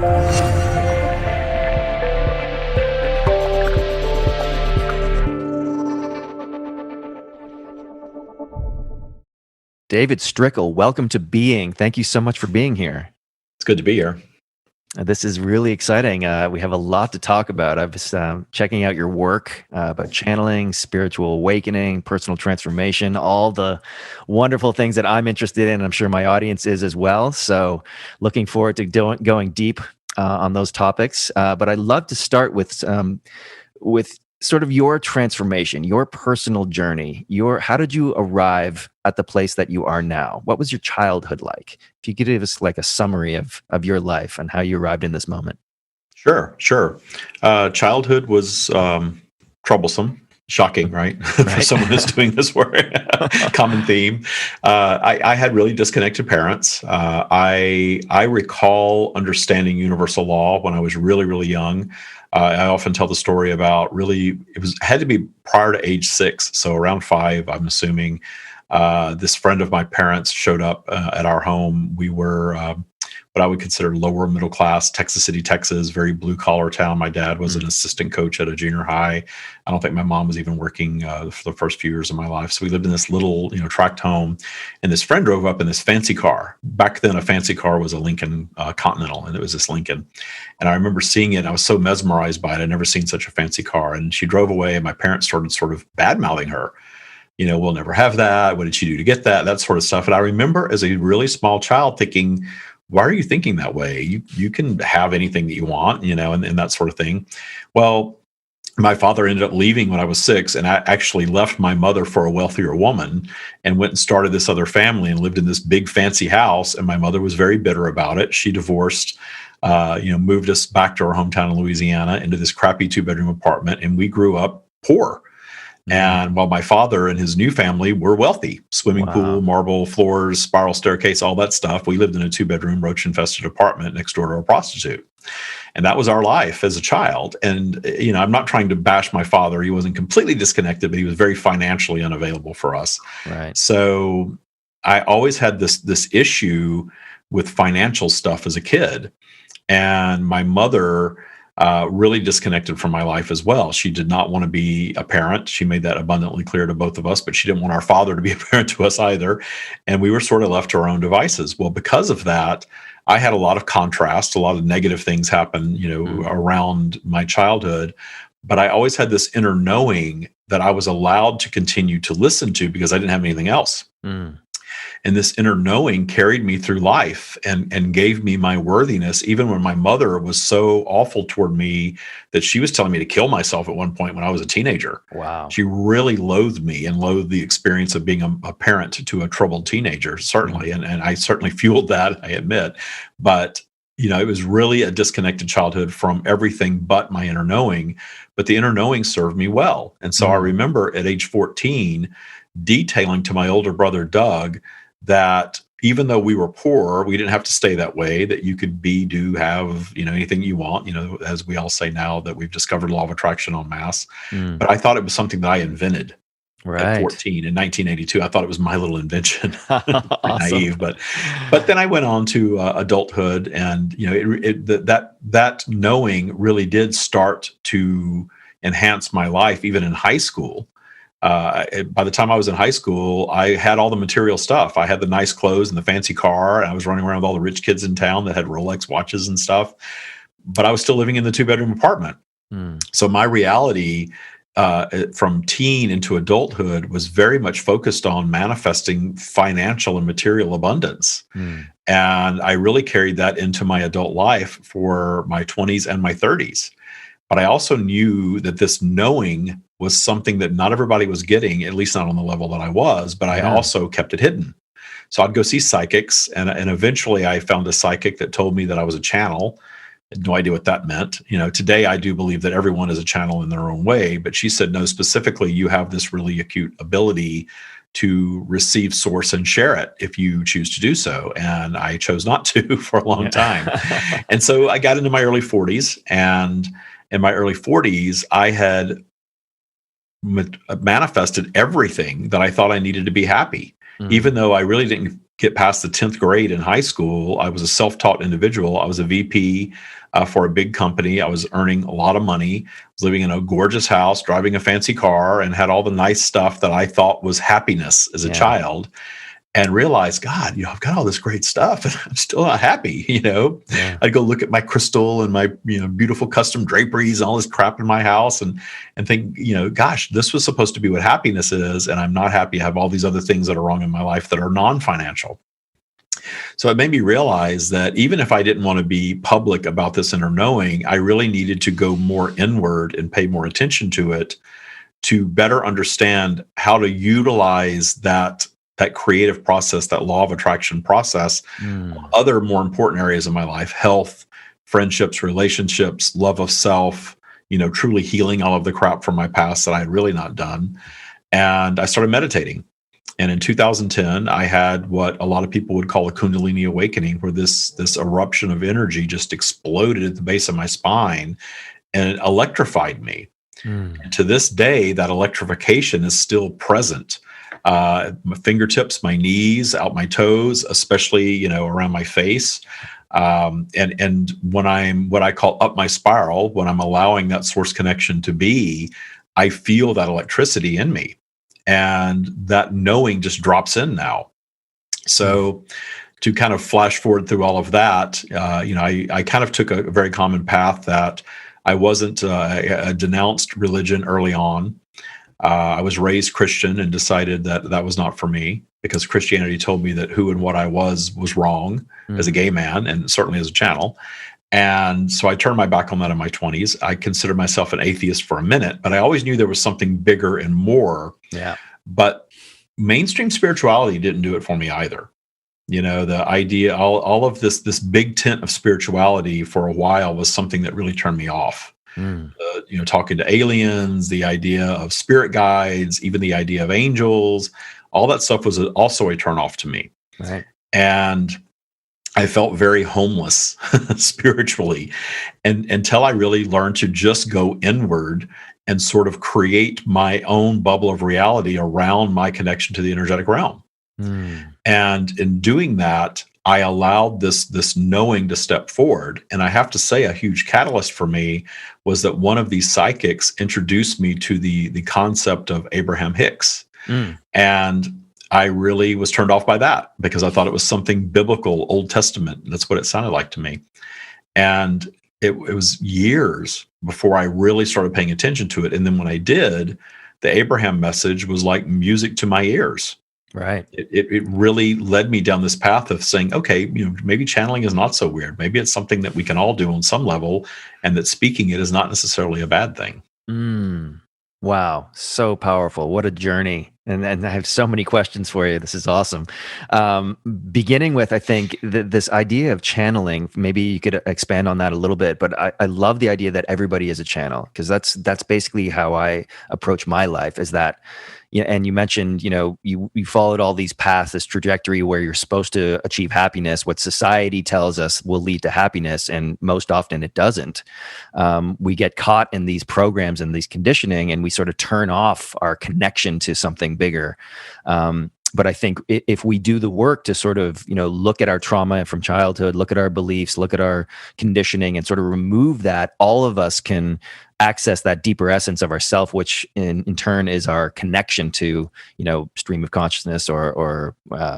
David Strickel, welcome to Being. Thank you so much for being here. It's good to be here. This is really exciting. We have a lot to talk about. I was checking out your work about channeling, spiritual awakening, personal transformation, all the wonderful things that I'm interested in. I'm sure my audience is as well. So looking forward to going deep on those topics. But I'd love to start with sort of your transformation, your personal journey. How did you arrive at the place that you are now? What was your childhood like? If you could give us like a summary of your life and how you arrived in this moment. Sure. Childhood was troublesome, shocking, right? For someone who's doing this work. Common theme. I had really disconnected parents. I recall understanding universal law when I was really, really young. I often tell the story about had to be prior to age 6. So around 5, I'm assuming, this friend of my parents showed up at our home. We were what I would consider lower middle class, Texas City, Texas, very blue collar town. My dad was an assistant coach at a junior high. I don't think my mom was even working for the first few years of my life. So we lived in this little, tract home, and this friend drove up in this fancy car. Back then, a fancy car was a Lincoln Continental, and it was this Lincoln. And I remember seeing it, and I was so mesmerized by it. I'd never seen such a fancy car. And she drove away, and my parents started sort of bad-mouthing her. We'll never have that. What did she do to get that? That sort of stuff. And I remember as a really small child thinking, why are you thinking that way? You can have anything that you want, and that sort of thing. Well, my father ended up leaving when I was 6, and I actually left my mother for a wealthier woman and went and started this other family and lived in this big fancy house. And my mother was very bitter about it. She divorced, moved us back to our hometown in Louisiana into this crappy 2-bedroom apartment, and we grew up poor. And while my father and his new family were wealthy, swimming pool, marble floors, spiral staircase, all that stuff, we lived in a 2-bedroom roach-infested apartment next door to a prostitute. And that was our life as a child. And, I'm not trying to bash my father. He wasn't completely disconnected, but he was very financially unavailable for us. Right. So I always had this issue with financial stuff as a kid. And my mother really disconnected from my life as well. She did not want to be a parent. She made that abundantly clear to both of us, but she didn't want our father to be a parent to us either. And we were sort of left to our own devices. Well, because of that, I had a lot of contrast, a lot of negative things happen, around my childhood. But I always had this inner knowing that I was allowed to continue to listen to because I didn't have anything else. And this inner knowing carried me through life and gave me my worthiness, even when my mother was so awful toward me that she was telling me to kill myself at one point when I was a teenager. Wow. She really loathed me and loathed the experience of being a parent to a troubled teenager, certainly. And I certainly fueled that, I admit. But, it was really a disconnected childhood from everything but my inner knowing. But the inner knowing served me well. And so I remember at age 14, detailing to my older brother, Doug, that even though we were poor, we didn't have to stay that way, that you could have, anything you want, as we all say now that we've discovered law of attraction en masse. But I thought it was something that I invented at 14 in 1982. I thought it was my little invention. Awesome. Naive, but then I went on to adulthood, and that knowing really did start to enhance my life, even in high school. By the time I was in high school, I had all the material stuff. I had the nice clothes and the fancy car, and I was running around with all the rich kids in town that had Rolex watches and stuff. But I was still living in the 2-bedroom apartment. So my reality from teen into adulthood was very much focused on manifesting financial and material abundance. And I really carried that into my adult life for my 20s and my 30s. But I also knew that this knowing was something that not everybody was getting, at least not on the level that I was, but I also kept it hidden. So I'd go see psychics, and eventually I found a psychic that told me that I was a channel. I had no idea what that meant. Today I do believe that everyone is a channel in their own way, but she said, no, specifically, you have this really acute ability to receive source and share it if you choose to do so. And I chose not to for a long time. And so I got into my early 40s, and in my early 40s, I had manifested everything that I thought I needed to be happy, even though I really didn't get past the 10th grade in high school, I was a self-taught individual. I was a VP for a big company. I was earning a lot of money, was living in a gorgeous house, driving a fancy car, and had all the nice stuff that I thought was happiness as a child. And realized, God, I've got all this great stuff and I'm still not happy. I'd go look at my crystal and my, beautiful custom draperies and all this crap in my house and think, gosh, this was supposed to be what happiness is. And I'm not happy. I have all these other things that are wrong in my life that are non-financial. So it made me realize that even if I didn't want to be public about this inner knowing, I really needed to go more inward and pay more attention to it to better understand how to utilize that creative process, that law of attraction process, other more important areas of my life, health, friendships, relationships, love of self, truly healing all of the crap from my past that I had really not done. And I started meditating. And in 2010, I had what a lot of people would call a Kundalini awakening, where this eruption of energy just exploded at the base of my spine and it electrified me. And to this day, that electrification is still present. My fingertips, my knees, out my toes, especially, around my face. And when I'm what I call up my spiral, when I'm allowing that source connection to be, I feel that electricity in me. And that knowing just drops in now. So to kind of flash forward through all of that, I kind of took a very common path that I wasn't a denounced religion early on. I was raised Christian and decided that was not for me because Christianity told me that who and what I was wrong as a gay man and certainly as a channel. And so I turned my back on that in my 20s. I considered myself an atheist for a minute, but I always knew there was something bigger and more. Yeah. But mainstream spirituality didn't do it for me either. The idea, all of this big tent of spirituality for a while was something that really turned me off. Talking to aliens, the idea of spirit guides, even the idea of angels, all that stuff was also a turnoff to me. Right. And I felt very homeless spiritually, and until I really learned to just go inward and sort of create my own bubble of reality around my connection to the energetic realm. And in doing that, I allowed this knowing to step forward. And I have to say, a huge catalyst for me was that one of these psychics introduced me to the concept of Abraham Hicks. And I really was turned off by that because I thought it was something biblical, Old Testament. That's what it sounded like to me. And it was years before I really started paying attention to it. And then when I did, the Abraham message was like music to my ears. Right. It really led me down this path of saying, okay, maybe channeling is not so weird. Maybe it's something that we can all do on some level, and that speaking it is not necessarily a bad thing. Wow. So powerful. What a journey. And I have so many questions for you. This is awesome. Beginning with, I think, this idea of channeling, maybe you could expand on that a little bit, but I love the idea that everybody is a channel, because that's basically how I approach my life, is that, and you mentioned, you followed all these paths, this trajectory where you're supposed to achieve happiness, what society tells us will lead to happiness, and most often it doesn't. We get caught in these programs and these conditioning, and we sort of turn off our connection to something bigger. But I think if we do the work to sort of, look at our trauma from childhood, look at our beliefs, look at our conditioning, and sort of remove that, all of us can access that deeper essence of ourself, which in turn is our connection to, stream of consciousness or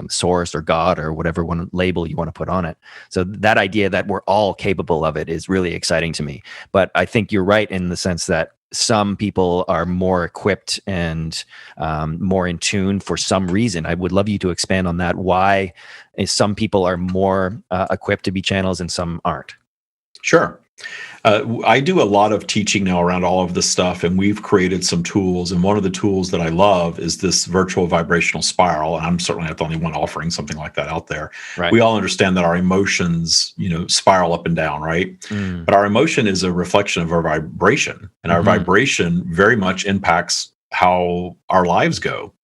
source or God or whatever one label you want to put on it. So that idea that we're all capable of it is really exciting to me. But I think you're right in the sense that some people are more equipped and more in tune for some reason. I would love you to expand on that. Why some people are more equipped to be channels and some aren't? Sure. I do a lot of teaching now around all of this stuff, and we've created some tools. And one of the tools that I love is this virtual vibrational spiral. And I'm certainly not the only one offering something like that out there. Right. We all understand that our emotions, spiral up and down, right? But our emotion is a reflection of our vibration, and our vibration very much impacts how our lives go.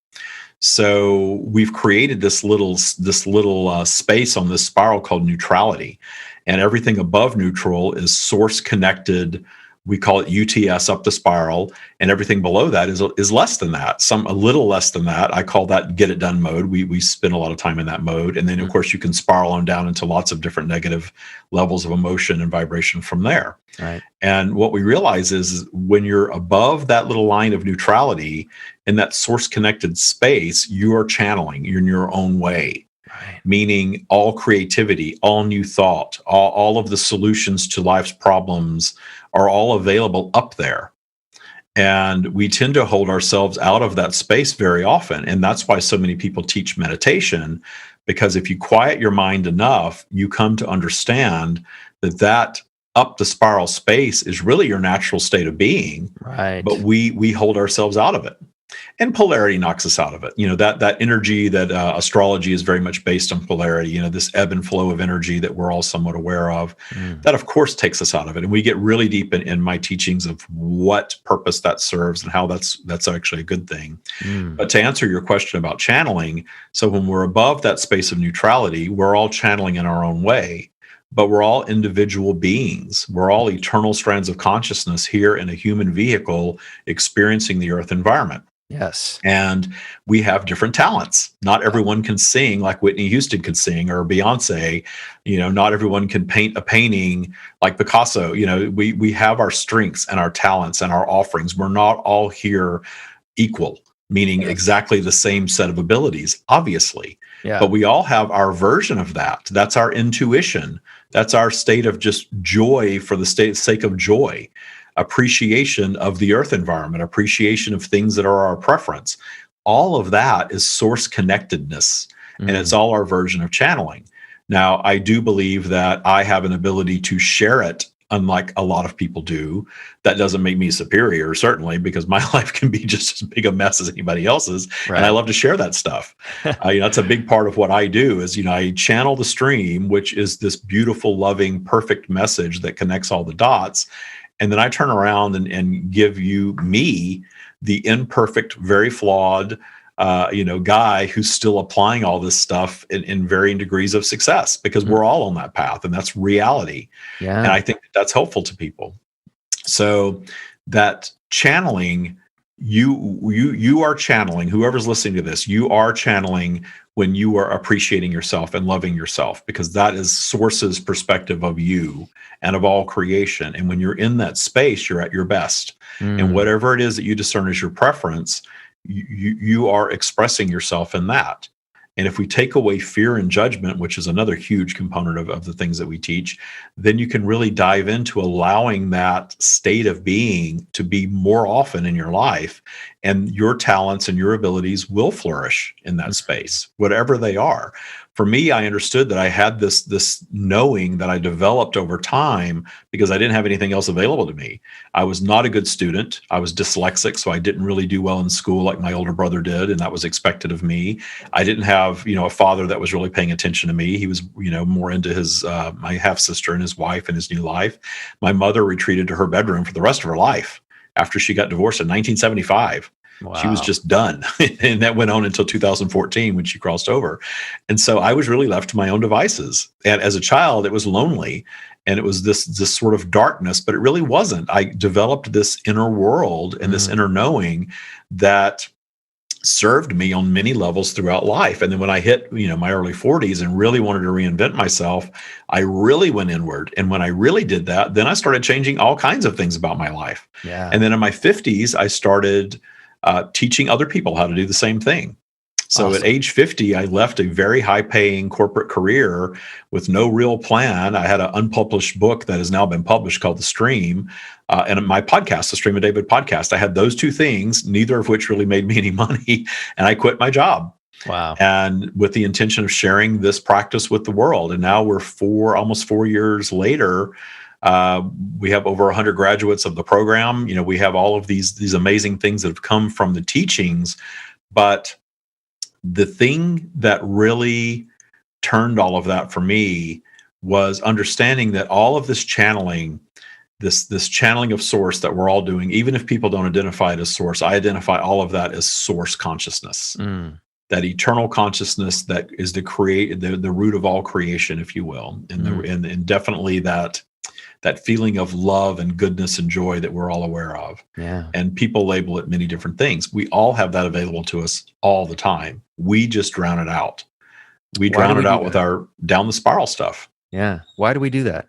So we've created this little space on this spiral called neutrality. And everything above neutral is source connected We call it UTS, up the spiral, and everything below that is less than that. Some a little less than that. I call that get it done mode. We spend a lot of time in that mode, and then of course you can spiral on down into lots of different negative levels of emotion and vibration from there. Right. And what we realize is when you're above that little line of neutrality in that source connected space, you are channeling. You're in your own way. Right. Meaning all creativity, all new thought, all of the solutions to life's problems are all available up there. And we tend to hold ourselves out of that space very often. And that's why so many people teach meditation, because if you quiet your mind enough, you come to understand that up the spiral space is really your natural state of being. Right. But we hold ourselves out of it. And polarity knocks us out of it. That energy that astrology is very much based on polarity, this ebb and flow of energy that we're all somewhat aware of, that of course takes us out of it. And we get really deep in my teachings of what purpose that serves and how that's actually a good thing. But to answer your question about channeling, so when we're above that space of neutrality, we're all channeling in our own way. But we're all individual beings. We're all eternal strands of consciousness here in a human vehicle experiencing the earth environment. Yes. And we have different talents. Not everyone can sing like Whitney Houston could sing, or Beyonce. Not everyone can paint a painting like Picasso. We have our strengths and our talents and our offerings. We're not all here equal, meaning exactly the same set of abilities, obviously. Yeah. But we all have our version of that. That's our intuition. That's our state of just joy for the sake of joy. Appreciation of the earth environment, appreciation of things that are our preference. All of that is source connectedness, and it's all our version of channeling. Now, I do believe that I have an ability to share it, unlike a lot of people do. That doesn't make me superior, certainly, because my life can be just as big a mess as anybody else's, Right. and I love to share that stuff. That's a big part of what I do is, I channel the stream, which is this beautiful, loving, perfect message that connects all the dots. And then I turn around and give me, the imperfect, very flawed, guy who's still applying all this stuff in varying degrees of success, because we're all on that path, and that's reality. Yeah. And I think that's helpful to people. So that channeling, you are channeling, whoever's listening to this, you are channeling when you are appreciating yourself and loving yourself, because that is source's perspective of you and of all creation. And when you're in that space, you're at your best. And whatever it is that you discern as your preference, you are expressing yourself in that. And if we take away fear and judgment, which is another huge component of the things that we teach, then you can really dive into allowing that state of being to be more often in your life, and your talents and your abilities will flourish in that space, whatever they are. For me, I understood that I had this knowing that I developed over time because I didn't have anything else available to me. I was not a good student. I was dyslexic, so I didn't really do well in school like my older brother did, and that was expected of me. I didn't have, a father that was really paying attention to me. He was, more into his my half sister and his wife and his new life. My mother retreated to her bedroom for the rest of her life after she got divorced in 1975. Wow. She was just done. And that went on until 2014 when she crossed over. And so I was really left to my own devices. And as a child, it was lonely, and it was this sort of darkness, but it really wasn't. I developed this inner world and this inner knowing that served me on many levels throughout life. And then when I hit, my early 40s and really wanted to reinvent myself, I really went inward. And when I really did that, then I started changing all kinds of things about my life. Yeah. And then in my 50s, I started teaching other people how to do the same thing. So Awesome. At age 50, I left a very high-paying corporate career with no real plan. I had an unpublished book that has now been published called The Stream, and my podcast, The Stream of David podcast. I had those two things, neither of which really made me any money, and I quit my job. Wow. And with the intention of sharing this practice with the world. And now we're almost 4 years later. We have over 100 graduates of the program. We have all of these amazing things that have come from the teachings. But the thing that really turned all of that for me was understanding that all of this channeling, this channeling of source that we're all doing, even if people don't identify it as source, I identify all of that as source consciousness. That eternal consciousness that is the root of all creation, if you will, and definitely that that feeling of love and goodness and joy that we're all aware of. Yeah. And people label it many different things. We all have that available to us all the time. We just drown it out. We Why do drown we it do out with that? our down the spiral stuff. Yeah. Why do we do that?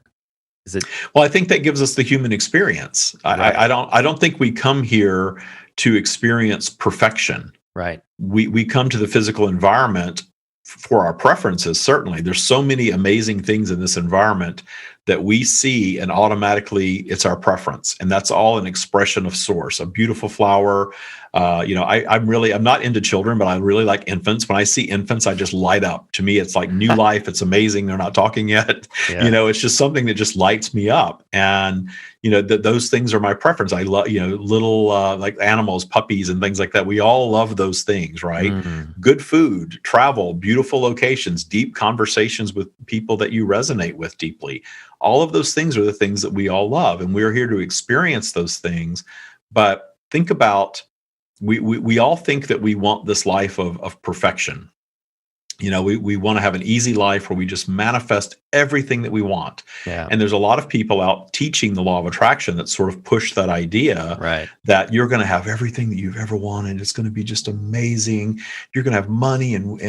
Is it Well, I think that gives us the human experience. right? I don't think we come here to experience perfection. Right. We come to the physical environment for our preferences. Certainly, there's so many amazing things in this environment that we see, and automatically it's our preference, and that's all an expression of source. A beautiful flower. I'm not into children, but I really like infants. When I see infants, I just light up. To me, it's like new life. It's amazing. They're not talking yet. Yeah. It's just something that just lights me up. And those things are my preference. I love little like animals, puppies, and things like that. We all love those things, right? Mm. Good food, travel, beautiful locations, deep conversations with people that you resonate with deeply. All of those things are the things that we all love, and we're here to experience those things. But think about, we all think that we want this life of perfection. We want to have an easy life where we just manifest everything that we want. Yeah. And there's a lot of people out teaching the law of attraction that sort of push that idea, Right. that you're going to have everything that you've ever wanted. It's going to be just amazing. You're going to have money and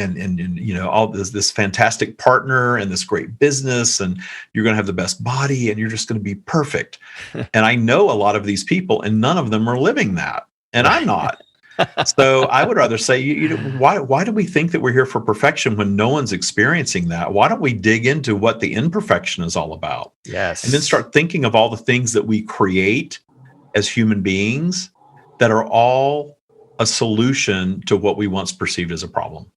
all this fantastic partner and this great business, and you're going to have the best body, and you're just going to be perfect. And I know a lot of these people, and none of them are living that. And I'm not. So I would rather say, why do we think that we're here for perfection when no one's experiencing that? Why don't we dig into what the imperfection is all about? Yes. And then start thinking of all the things that we create as human beings that are all a solution to what we once perceived as a problem.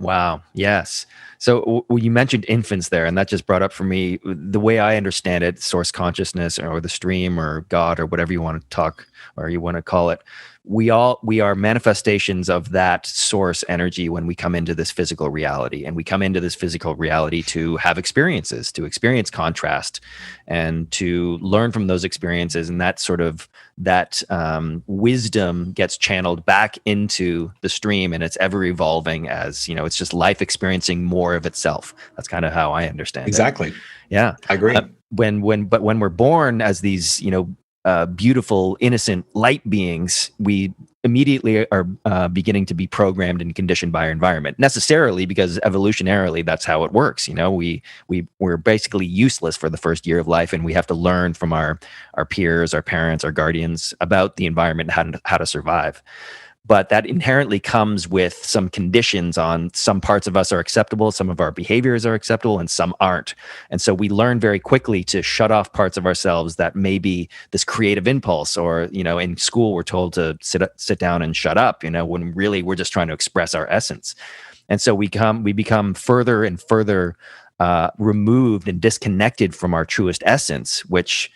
Wow. Yes. So you mentioned infants there, and that just brought up for me the way I understand it, source consciousness or the stream or God or whatever you want to talk or you want to call it. We are manifestations of that source energy when we come into this physical reality, and we come into this physical reality to have experiences, to experience contrast, and to learn from those experiences. And that wisdom gets channeled back into the stream, and it's ever evolving as it's just life experiencing more of itself. That's kind of how I understand it. Exactly. Yeah, I agree. When we're born as these beautiful, innocent light beings, we immediately are beginning to be programmed and conditioned by our environment, necessarily because evolutionarily that's how it works. We're basically useless for the first year of life, and we have to learn from our peers, our parents, our guardians about the environment and how to survive. But that inherently comes with some conditions on some parts of us are acceptable, some of our behaviors are acceptable, and some aren't. And so we learn very quickly to shut off parts of ourselves that may be this creative impulse, or, in school we're told to sit down and shut up, when really we're just trying to express our essence. And so we become further and further removed and disconnected from our truest essence, which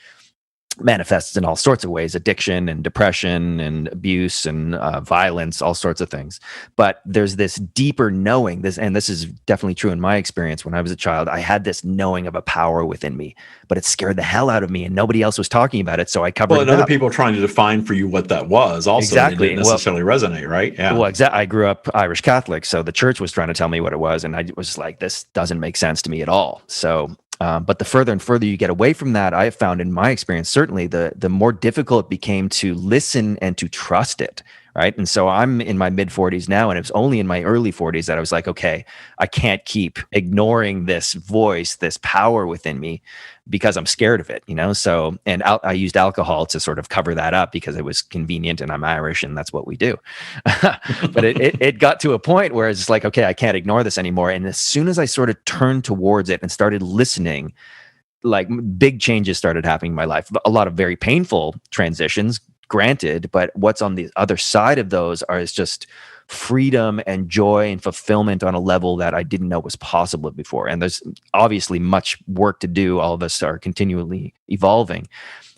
manifests in all sorts of ways: addiction and depression and abuse and violence, all sorts of things. But there's this deeper knowing, and this is definitely true in my experience. When I was a child, I had this knowing of a power within me, but it scared the hell out of me, and nobody else was talking about it, so I covered it and up. other people trying to define for you what that was also. Exactly. It didn't necessarily resonate, right? Yeah. Well, I grew up Irish Catholic, so the church was trying to tell me what it was, and I was like, this doesn't make sense to me at all. So but the further and further you get away from that, I have found in my experience, certainly the more difficult it became to listen and to trust it. Right. And so I'm in my mid 40s now, and it was only in my early 40s that I was like, okay, I can't keep ignoring this voice, this power within me, because I'm scared of it, So, and I used alcohol to sort of cover that up because it was convenient, and I'm Irish, and that's what we do. But it got to a point where it's like, okay, I can't ignore this anymore. And as soon as I sort of turned towards it and started listening, like big changes started happening in my life. A lot of very painful transitions, granted, but what's on the other side of those is just freedom and joy and fulfillment on a level that I didn't know was possible before. And there's obviously much work to do. All of us are continually evolving.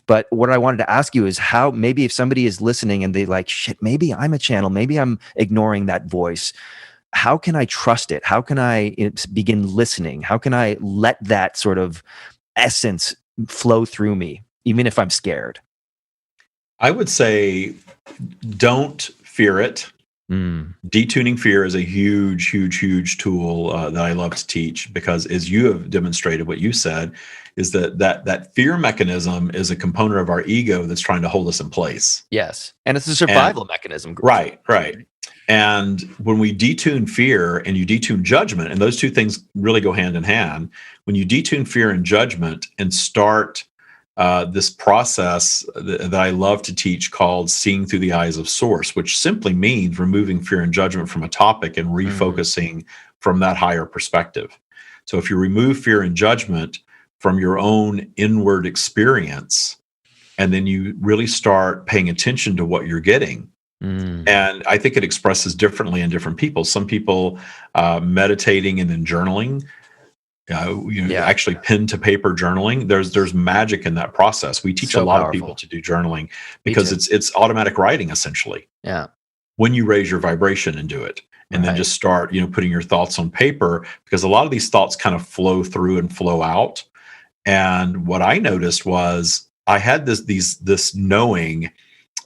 But what I wanted to ask you is how, maybe if somebody is listening and they like, shit, maybe I'm a channel, maybe I'm ignoring that voice. How can I trust it? How can I begin listening? How can I let that sort of essence flow through me, even if I'm scared? I would say don't fear it. Mm. Detuning Fear is a huge, huge, huge tool that I love to teach because, as you have demonstrated, what you said is that fear mechanism is a component of our ego that's trying to hold us in place. Yes. And it's a And survival mechanism. right, right. And when we detune fear and you detune judgment, and those two things really go hand in hand, when you detune fear and judgment and start this process that I love to teach called seeing through the eyes of source, which simply means removing fear and judgment from a topic and refocusing from that higher perspective. So if you remove fear and judgment from your own inward experience, and then you really start paying attention to what you're getting. And I think it expresses differently in different people. Some people meditating and then journaling, actually pen to paper journaling. There's magic in that process. We teach a So lot of people powerful. to do journaling Me because too. it's automatic writing essentially. Yeah. When you raise your vibration and do it, and then Right. just start, putting your thoughts on paper, because a lot of these thoughts kind of flow through and flow out. And what I noticed was I had this knowing.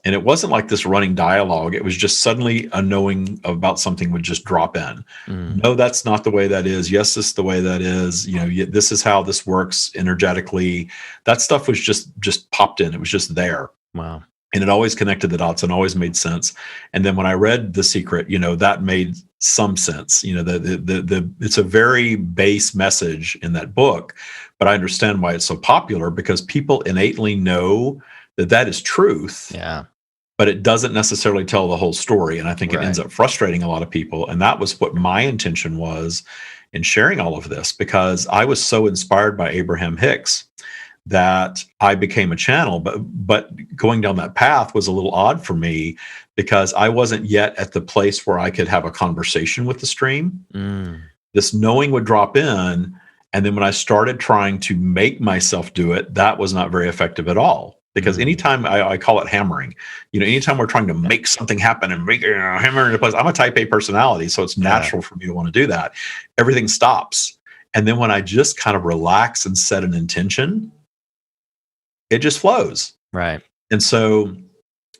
And it wasn't like this running dialogue. It was just suddenly a knowing about something would just drop in. No, that's not the way that is. Yes, this is the way that is. This is how this works energetically. That stuff was just popped in. It was just there. Wow. And it always connected the dots and always made sense. And then when I read The Secret, that made some sense. It's a very base message in that book, but I understand why it's so popular, because people innately know that is truth. Yeah. But it doesn't necessarily tell the whole story. And I think it ends up frustrating a lot of people. And that was what my intention was in sharing all of this, because I was so inspired by Abraham Hicks that I became a channel. But going down that path was a little odd for me, because I wasn't yet at the place where I could have a conversation with the stream. This knowing would drop in. And then when I started trying to make myself do it, that was not very effective at all. Because anytime I call it hammering, anytime we're trying to make something happen and make hammer into place, I'm a type A personality, so it's natural for me to want to do that. Everything stops. And then when I just kind of relax and set an intention, it just flows. Right. And so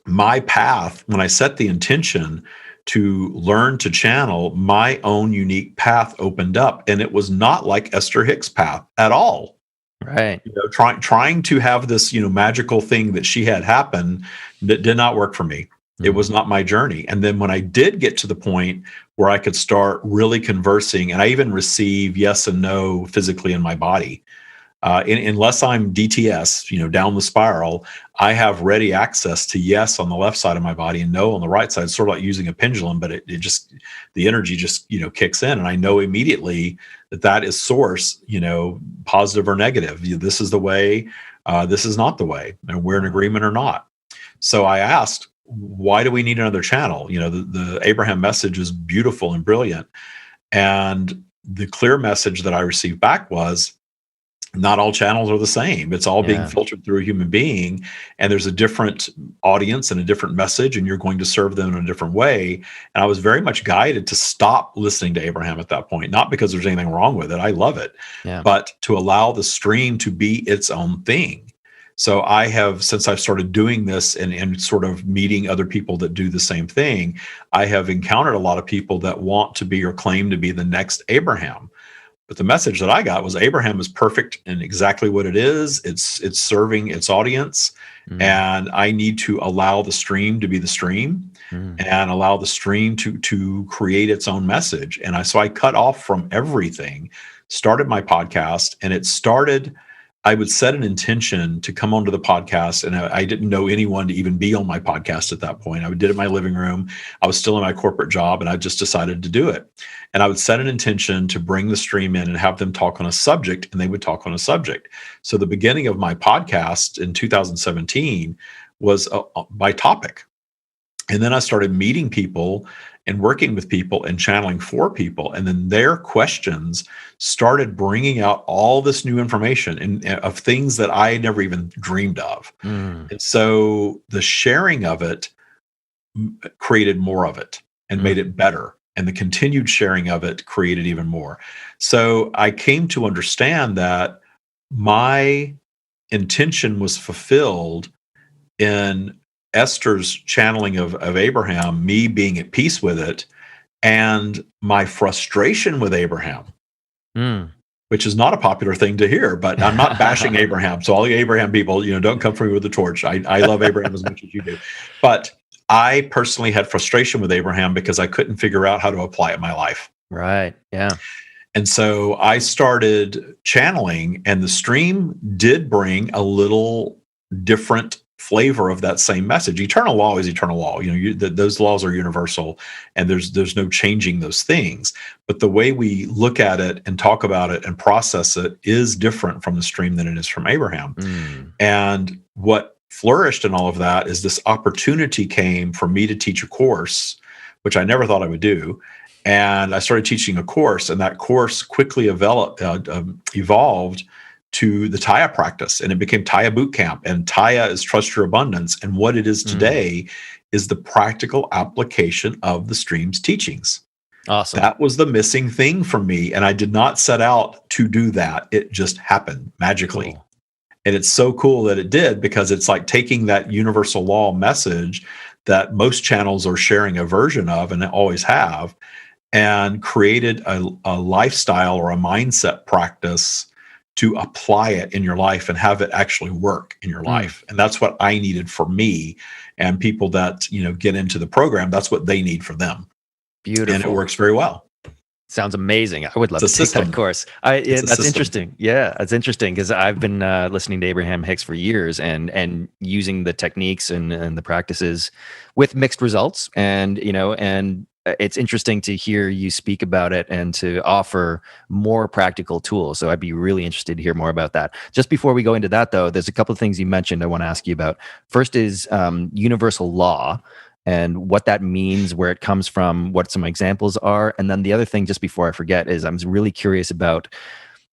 my path, when I set the intention to learn to channel, my own unique path opened up. And it was not like Esther Hicks' path at all. Right. Trying to have this, magical thing that she had happen that did not work for me. It was not my journey. And then when I did get to the point where I could start really conversing, and I even receive yes and no physically in my body, unless I'm DTS, down the spiral, I have ready access to yes on the left side of my body and no on the right side. It's sort of like using a pendulum, but the energy just, kicks in. And I know immediately that is source, positive or negative. This is the way, this is not the way, and we're in agreement or not. So I asked, why do we need another channel? The Abraham message is beautiful and brilliant. And the clear message that I received back was, not all channels are the same. It's all being filtered through a human being, and there's a different audience and a different message, and you're going to serve them in a different way. And I was very much guided to stop listening to Abraham at that point, not because there's anything wrong with it. I love it, but to allow the stream to be its own thing. So I have, since I've started doing this and sort of meeting other people that do the same thing, I have encountered a lot of people that want to be or claim to be the next Abraham. But the message that I got was Abraham is perfect in exactly what it is. It's serving its audience. And I need to allow the stream to be the stream and allow the stream to create its own message. And so I cut off from everything, started my podcast, and it started, I would set an intention to come onto the podcast, and I didn't know anyone to even be on my podcast at that point. I did it in my living room. I was still in my corporate job, and I just decided to do it. And I would set an intention to bring the stream in and have them talk on a subject, and they would talk on a subject. So the beginning of my podcast in 2017 was by topic. And then I started meeting people and working with people and channeling for people. And then their questions started bringing out all this new information and of things that I had never even dreamed of. And so the sharing of it created more of it and made it better. And the continued sharing of it created even more. So I came to understand that my intention was fulfilled in Esther's channeling of Abraham, me being at peace with it, and my frustration with Abraham, which is not a popular thing to hear, but I'm not bashing Abraham. So all the Abraham people, don't come for me with the torch. I love Abraham as much as you do. But I personally had frustration with Abraham because I couldn't figure out how to apply it in my life. Right. Yeah. And so I started channeling, and the stream did bring a little different flavor of that same message. Eternal law is eternal law. Those laws are universal, and there's no changing those things. But the way we look at it and talk about it and process it is different from the stream than it is from Abraham. And what flourished in all of that is this opportunity came for me to teach a course, which I never thought I would do. And I started teaching a course, and that course quickly evolved to the Taya practice, and it became Taya Boot Camp. And Taya is Trust Your Abundance. And what it is today is the practical application of the stream's teachings. Awesome. That was the missing thing for me. And I did not set out to do that. It just happened magically. Cool. And it's so cool that it did, because it's like taking that universal law message that most channels are sharing a version of, and always have, and created a lifestyle or a mindset practice to apply it in your life and have it actually work in your life. And that's what I needed for me, and people that, get into the program, that's what they need for them. Beautiful. And it works very well. Sounds amazing. I would love to take that course. That's interesting. Yeah, that's interesting, because I've been listening to Abraham Hicks for years and using the techniques and the practices with mixed results. And, and it's interesting to hear you speak about it and to offer more practical tools. So I'd be really interested to hear more about that. Just before we go into that, though, there's a couple of things you mentioned I want to ask you about. First is universal law and what that means, where it comes from, what some examples are. And then the other thing, just before I forget, is I'm really curious about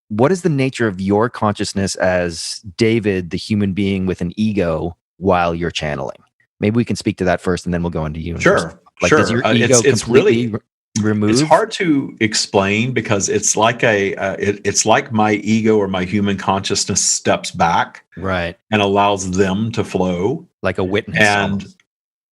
what is the nature of your consciousness as David, the human being with an ego, while you're channeling? Maybe we can speak to that first, and then we'll go into you. Sure. Does your ego it's completely really removed? It's hard to explain, because it's like it's like my ego or my human consciousness steps back, right, and allows them to flow, like a witness.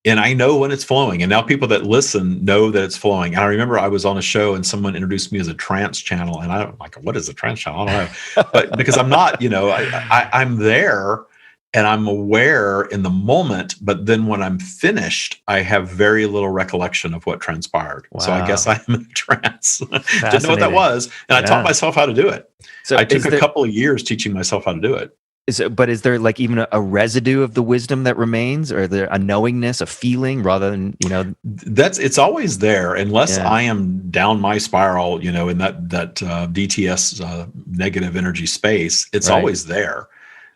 And I know when it's flowing. And now people that listen know that it's flowing. And I remember I was on a show and someone introduced me as a trance channel, and I'm like, what is a trance channel? I don't know, but because I'm not, I'm there. And I'm aware in the moment, but then when I'm finished, I have very little recollection of what transpired. Wow. So I guess I'm in a trance. Didn't know what that was. And I taught myself how to do it. So I took a couple of years teaching myself how to do it. But is there like even a residue of the wisdom that remains, or there a knowingness, a feeling, rather than, it's always there, unless I am down my spiral, in that DTS negative energy space. It's always there.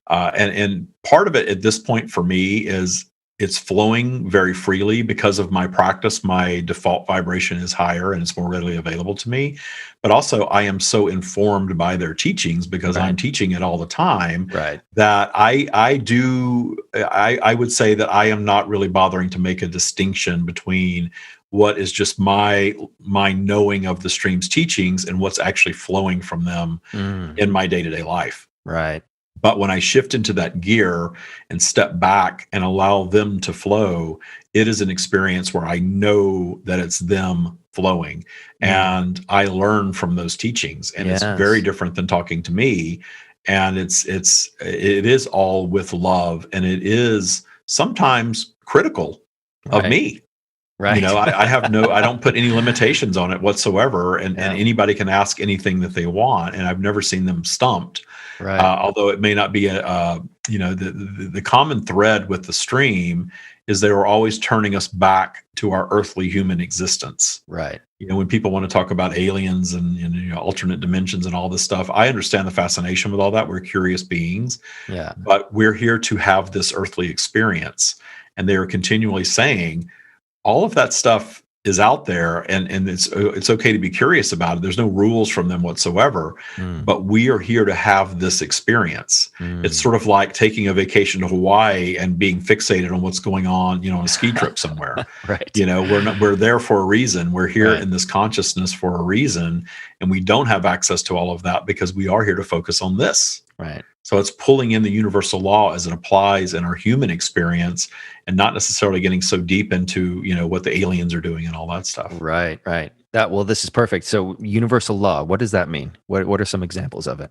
And part of it at this point for me is it's flowing very freely because of my practice. My default vibration is higher and it's more readily available to me. But also I am so informed by their teachings, because I'm teaching it all the time, that I would say that I am not really bothering to make a distinction between what is just my knowing of the stream's teachings and what's actually flowing from them in my day-to-day life. Right. But when I shift into that gear and step back and allow them to flow, it is an experience where I know that it's them flowing, and I learn from those teachings. And it's very different than talking to me. And it is all with love, and it is sometimes critical of me. Right. I don't put any limitations on it whatsoever. And anybody can ask anything that they want. And I've never seen them stumped. Right. Although it may not be the common thread with the stream is they were always turning us back to our earthly human existence. Right. When people want to talk about aliens and alternate dimensions and all this stuff, I understand the fascination with all that. We're curious beings. Yeah. But we're here to have this earthly experience. And they are continually saying, all of that stuff is out there, and it's okay to be curious about it. There's no rules from them whatsoever, but we are here to have this experience. It's sort of like taking a vacation to Hawaii and being fixated on what's going on, on a ski trip somewhere. Right. We're there for a reason. We're here in this consciousness for a reason, and we don't have access to all of that because we are here to focus on this. Right. So it's pulling in the universal law as it applies in our human experience, and not necessarily getting so deep into, what the aliens are doing and all that stuff. Right. Right. This is perfect. So universal law, what does that mean? What are some examples of it?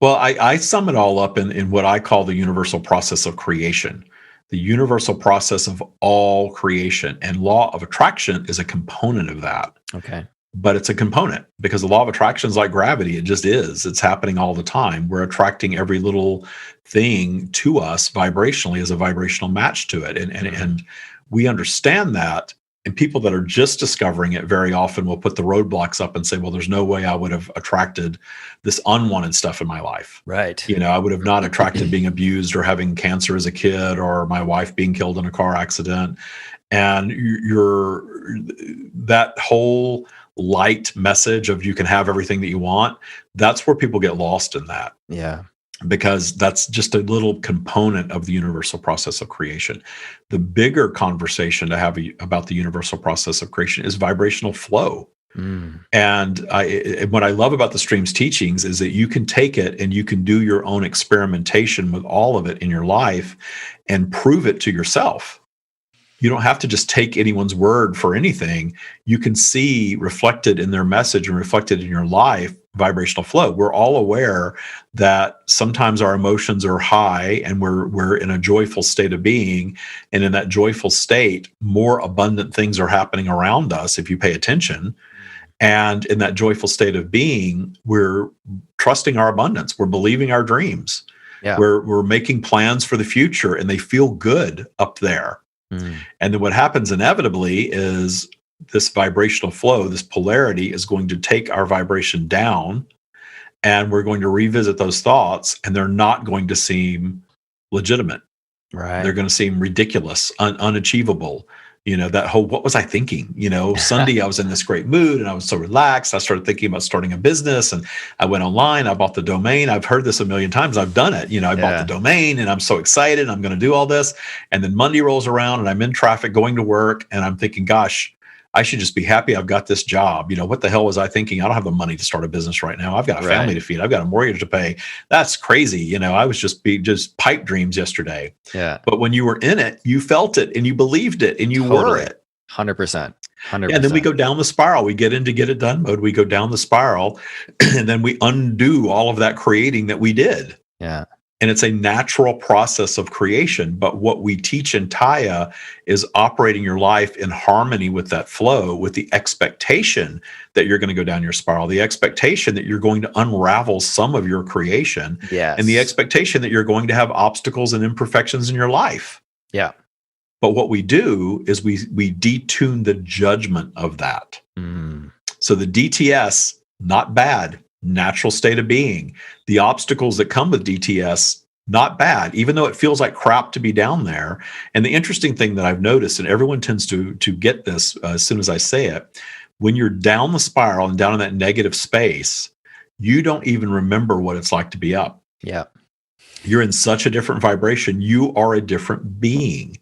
Well, I sum it all up in what I call the universal process of creation, the universal process of all creation. And law of attraction is a component of that. Okay. But it's a component, because the law of attraction is like gravity. It just is. It's happening all the time. We're attracting every little thing to us vibrationally as a vibrational match to it. And we understand that. And people that are just discovering it very often will put the roadblocks up and say, well, there's no way I would have attracted this unwanted stuff in my life. Right. I would have not attracted being abused or having cancer as a kid, or my wife being killed in a car accident. And that whole light message of you can have everything that you want, that's where people get lost in that. Yeah. Because that's just a little component of the universal process of creation. The bigger conversation to have about the universal process of creation is vibrational flow. And what I love about the stream's teachings is that you can take it and you can do your own experimentation with all of it in your life and prove it to yourself. You don't have to just take anyone's word for anything. You can see reflected in their message and reflected in your life vibrational flow. We're all aware that sometimes our emotions are high and we're in a joyful state of being. And in that joyful state, more abundant things are happening around us if you pay attention. And in that joyful state of being, we're trusting our abundance. We're believing our dreams. Yeah. We're making plans for the future, and they feel good up there. And then what happens inevitably is this vibrational flow, this polarity, is going to take our vibration down, and we're going to revisit those thoughts, and they're not going to seem legitimate. Right. They're going to seem ridiculous, unachievable. That whole, what was I thinking? Sunday I was in this great mood and I was so relaxed. I started thinking about starting a business, and I went online. I bought the domain. I've heard this a million times. I've done it. I bought the domain and I'm so excited. I'm going to do all this. And then Monday rolls around and I'm in traffic going to work, and I'm thinking, gosh, I should just be happy I've got this job. What the hell was I thinking? I don't have the money to start a business right now. I've got a family to feed. I've got a mortgage to pay. That's crazy. I was just pipe dreams yesterday. Yeah. But when you were in it, you felt it and you believed it and you were it. 100%. And then we go down the spiral. We get into get it done mode. We go down the spiral, and then we undo all of that creating that we did. Yeah. And it's a natural process of creation. But what we teach in Taya is operating your life in harmony with that flow, with the expectation that you're going to go down your spiral, the expectation that you're going to unravel some of your creation, and the expectation that you're going to have obstacles and imperfections in your life. Yeah. But what we do is we detune the judgment of that. So the DTS, not bad. Natural state of being. The obstacles that come with DTS, not bad, even though it feels like crap to be down there. And the interesting thing that I've noticed, and everyone tends to get this as soon as I say it, when you're down the spiral and down in that negative space, you don't even remember what it's like to be up. Yeah. You're in such a different vibration. You are a different being.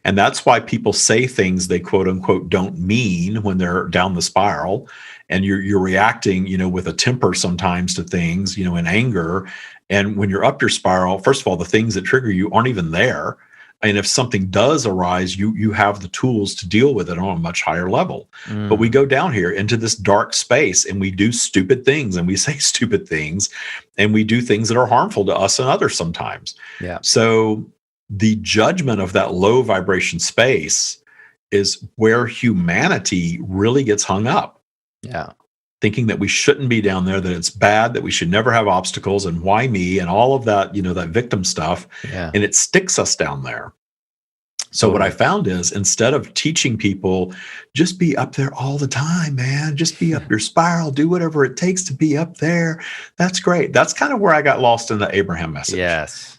And that's why people say things they quote unquote don't mean when they're down the spiral. And you're reacting, with a temper sometimes to things, in anger. And when you're up your spiral, first of all, the things that trigger you aren't even there. And if something does arise, you have the tools to deal with it on a much higher level. But we go down here into this dark space, and we do stupid things, and we say stupid things, and we do things that are harmful to us and others sometimes. Yeah. So the judgment of that low vibration space is where humanity really gets hung up. Yeah. Thinking that we shouldn't be down there, that it's bad, that we should never have obstacles, and why me, and all of that, that victim stuff. Yeah. And it sticks us down there. So what I found is, instead of teaching people, just be up there all the time, man, just be up your spiral, do whatever it takes to be up there. That's great. That's kind of where I got lost in the Abraham message. Yes.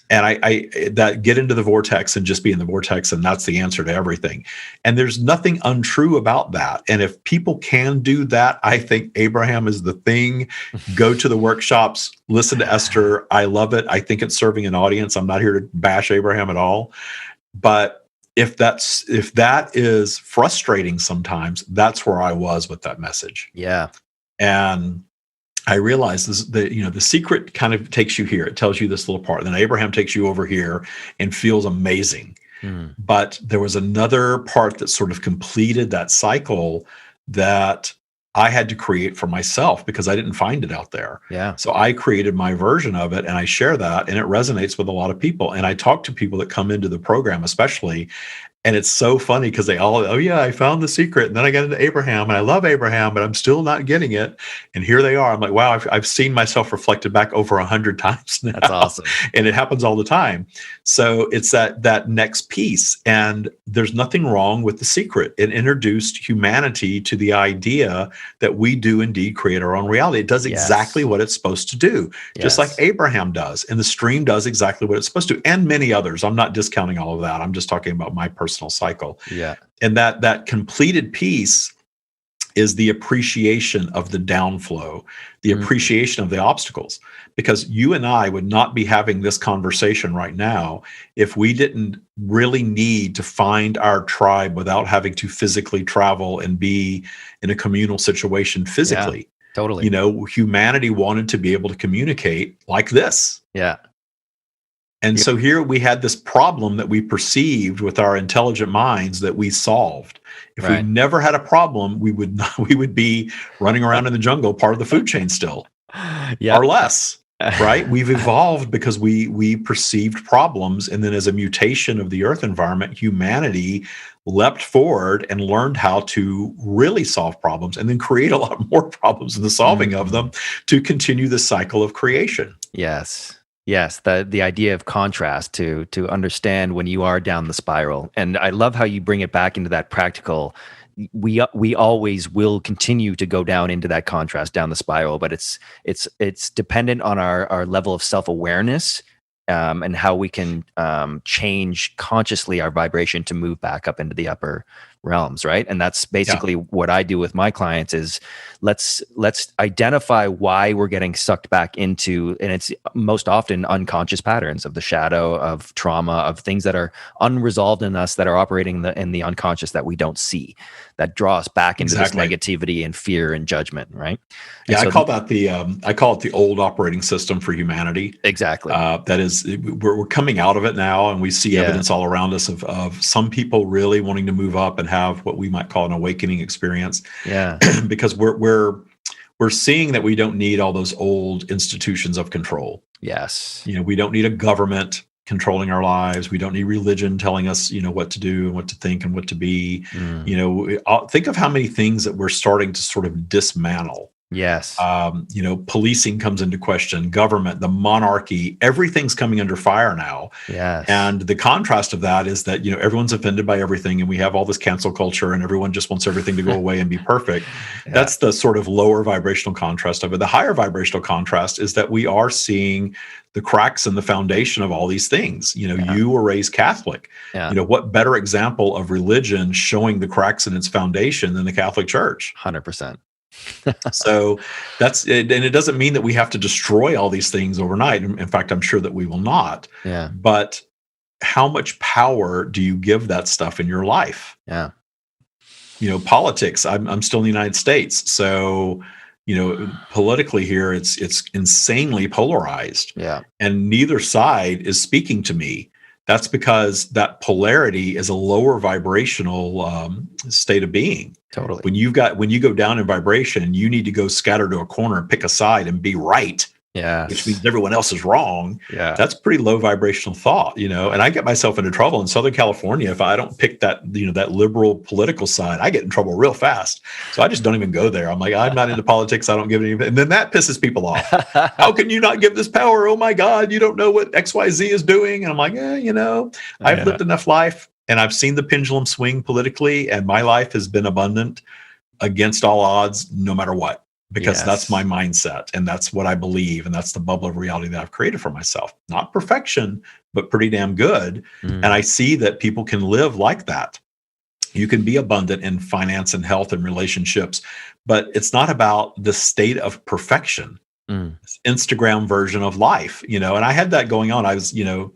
And I that get into the vortex and just be in the vortex, and that's the answer to everything. And there's nothing untrue about that. And if people can do that, I think Abraham is the thing. Go to the workshops, listen to Esther. I love it. I think it's serving an audience. I'm not here to bash Abraham at all. But if that is frustrating sometimes, that's where I was with that message. Yeah. And I realized this, the secret kind of takes you here. It tells you this little part. Then Abraham takes you over here and feels amazing. Mm. But there was another part that sort of completed that cycle that I had to create for myself because I didn't find it out there. Yeah. So I created my version of it and I share that, and it resonates with a lot of people. And I talk to people that come into the program, especially. And it's so funny because they all, oh yeah, I found the secret. And then I got into Abraham and I love Abraham, but I'm still not getting it. And here they are. I'm like, wow, I've seen myself reflected back over 100 times now. That's awesome. And it happens all the time. So it's that next piece. And there's nothing wrong with the secret. It introduced humanity to the idea that we do indeed create our own reality. It does exactly what it's supposed to do, just like Abraham does. And the stream does exactly what it's supposed to, and many others. I'm not discounting all of that. I'm just talking about my personal cycle. Yeah. And that completed piece is the appreciation of the downflow, the appreciation of the obstacles. Because you and I would not be having this conversation right now if we didn't really need to find our tribe without having to physically travel and be in a communal situation physically. Yeah, totally. Humanity wanted to be able to communicate like this. Yeah. And so here we had this problem that we perceived with our intelligent minds that we solved. If we never had a problem, we would be running around in the jungle, part of the food chain still, or less. Right? We've evolved because we perceived problems, and then as a mutation of the Earth environment, humanity leapt forward and learned how to really solve problems, and then create a lot more problems in the solving of them to continue the cycle of creation. Yes. Yes, the idea of contrast to understand when you are down the spiral. And I love how you bring it back into that practical. We always will continue to go down into that contrast, down the spiral, but it's dependent on our level of self-awareness, and how we can change consciously our vibration to move back up into the upper realms, right? And that's basically what I do with my clients is let's identify why we're getting sucked back into, and it's most often unconscious patterns of the shadow, of trauma, of things that are unresolved in us that are operating in the unconscious that we don't see, that draw us back into this negativity and fear and judgment, right? Yeah, so I call it the old operating system for humanity. Exactly. That is, we're coming out of it now, and we see evidence all around us of some people really wanting to move up and have what we might call an awakening experience. Yeah, because we're seeing that we don't need all those old institutions of control. Yes, we don't need a government controlling our lives. We don't need religion telling us, what to do and what to think and what to be. Think of how many things that we're starting to sort of dismantle. Yes. Policing comes into question, government, the monarchy, everything's coming under fire now. Yes. And the contrast of that is that, everyone's offended by everything, and we have all this cancel culture, and everyone just wants everything to go away and be perfect. That's the sort of lower vibrational contrast of it. The higher vibrational contrast is that we are seeing the cracks in the foundation of all these things. You were raised Catholic. What better example of religion showing the cracks in its foundation than the Catholic Church? 100%. So that's it. And it doesn't mean that we have to destroy all these things overnight. In fact, I'm sure that we will not. Yeah. But how much power do you give that stuff in your life? Yeah. Politics. I'm still in the United States. So, politically here, it's insanely polarized. Yeah. And neither side is speaking to me. That's because that polarity is a lower vibrational state of being. Totally. When you go down in vibration, you need to go scatter to a corner and pick a side and be right. Yeah. Which means everyone else is wrong. Yeah. That's pretty low vibrational thought, and I get myself into trouble in Southern California if I don't pick that, that liberal political side. I get in trouble real fast. So I just don't even go there. I'm like, I'm not into politics. I don't give anything. And then that pisses people off. How can you not give this power? Oh my God, you don't know what XYZ is doing. And I'm like, I've lived enough life, and I've seen the pendulum swing politically, and my life has been abundant against all odds, no matter what. Because that's my mindset, and that's what I believe, and that's the bubble of reality that I've created for myself. Not perfection, but pretty damn good. And I see that people can live like that. You can be abundant in finance and health and relationships, but it's not about the state of perfection. It's Instagram version of life, and I had that going on. I was, when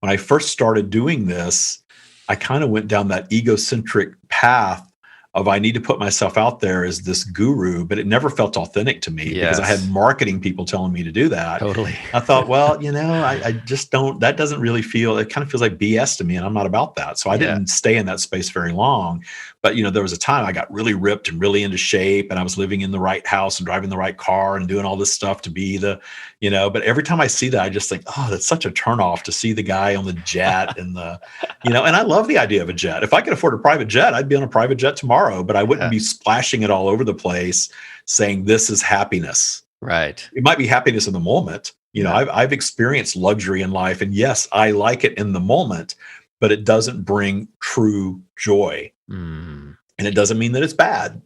I first started doing this, I kind of went down that egocentric path of I need to put myself out there as this guru, but it never felt authentic to me because I had Yes. marketing people telling me to do that. Totally. I thought, well, I just don't, that doesn't really feel, it kind of feels like BS to me, and I'm not about that. So I Yeah. didn't stay in that space very long. But, there was a time I got really ripped and really into shape, and I was living in the right house and driving the right car and doing all this stuff to be but every time I see that, I just think, oh, that's such a turnoff to see the guy on the jet and and I love the idea of a jet. If I could afford a private jet, I'd be on a private jet tomorrow, but I wouldn't be splashing it all over the place saying this is happiness. Right. It might be happiness in the moment. I've experienced luxury in life, and yes, I like it in the moment, but it doesn't bring true joy. Mm. And it doesn't mean that it's bad.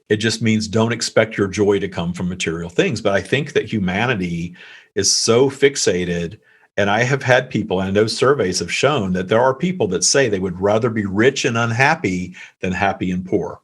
It just means don't expect your joy to come from material things. But I think that humanity is so fixated. And I have had people, and I know surveys have shown that there are people that say they would rather be rich and unhappy than happy and poor.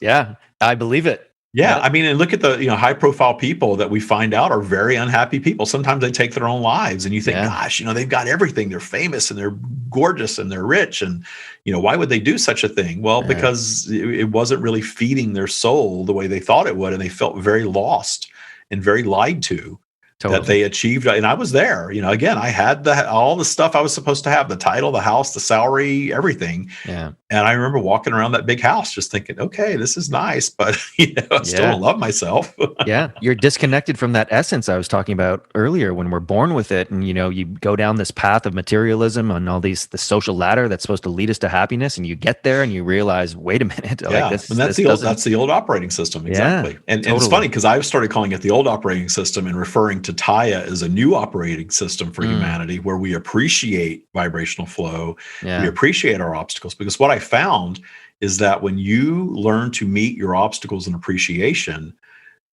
Yeah, I believe it. Yeah, I mean, and look at the high profile people that we find out are very unhappy people. Sometimes they take their own lives, and you think, gosh, they've got everything. They're famous and they're gorgeous and they're rich, and why would they do such a thing? Well, because it wasn't really feeding their soul the way they thought it would, and they felt very lost and very lied to. Totally. That they achieved. And I was there, again, I had all the stuff I was supposed to have, the title, the house, the salary, everything. Yeah. And I remember walking around that big house just thinking, okay, this is nice, but I still don't love myself. Yeah. You're disconnected from that essence I was talking about earlier when we're born with it. And, you go down this path of materialism and all the social ladder that's supposed to lead us to happiness. And you get there and you realize, wait a minute. Yeah. Like and that's the old operating system. Exactly. Yeah, and it's funny because I've started calling it the old operating system and referring to Taya as a new operating system for humanity, where we appreciate vibrational flow. We appreciate our obstacles, because what I found is that when you learn to meet your obstacles in appreciation,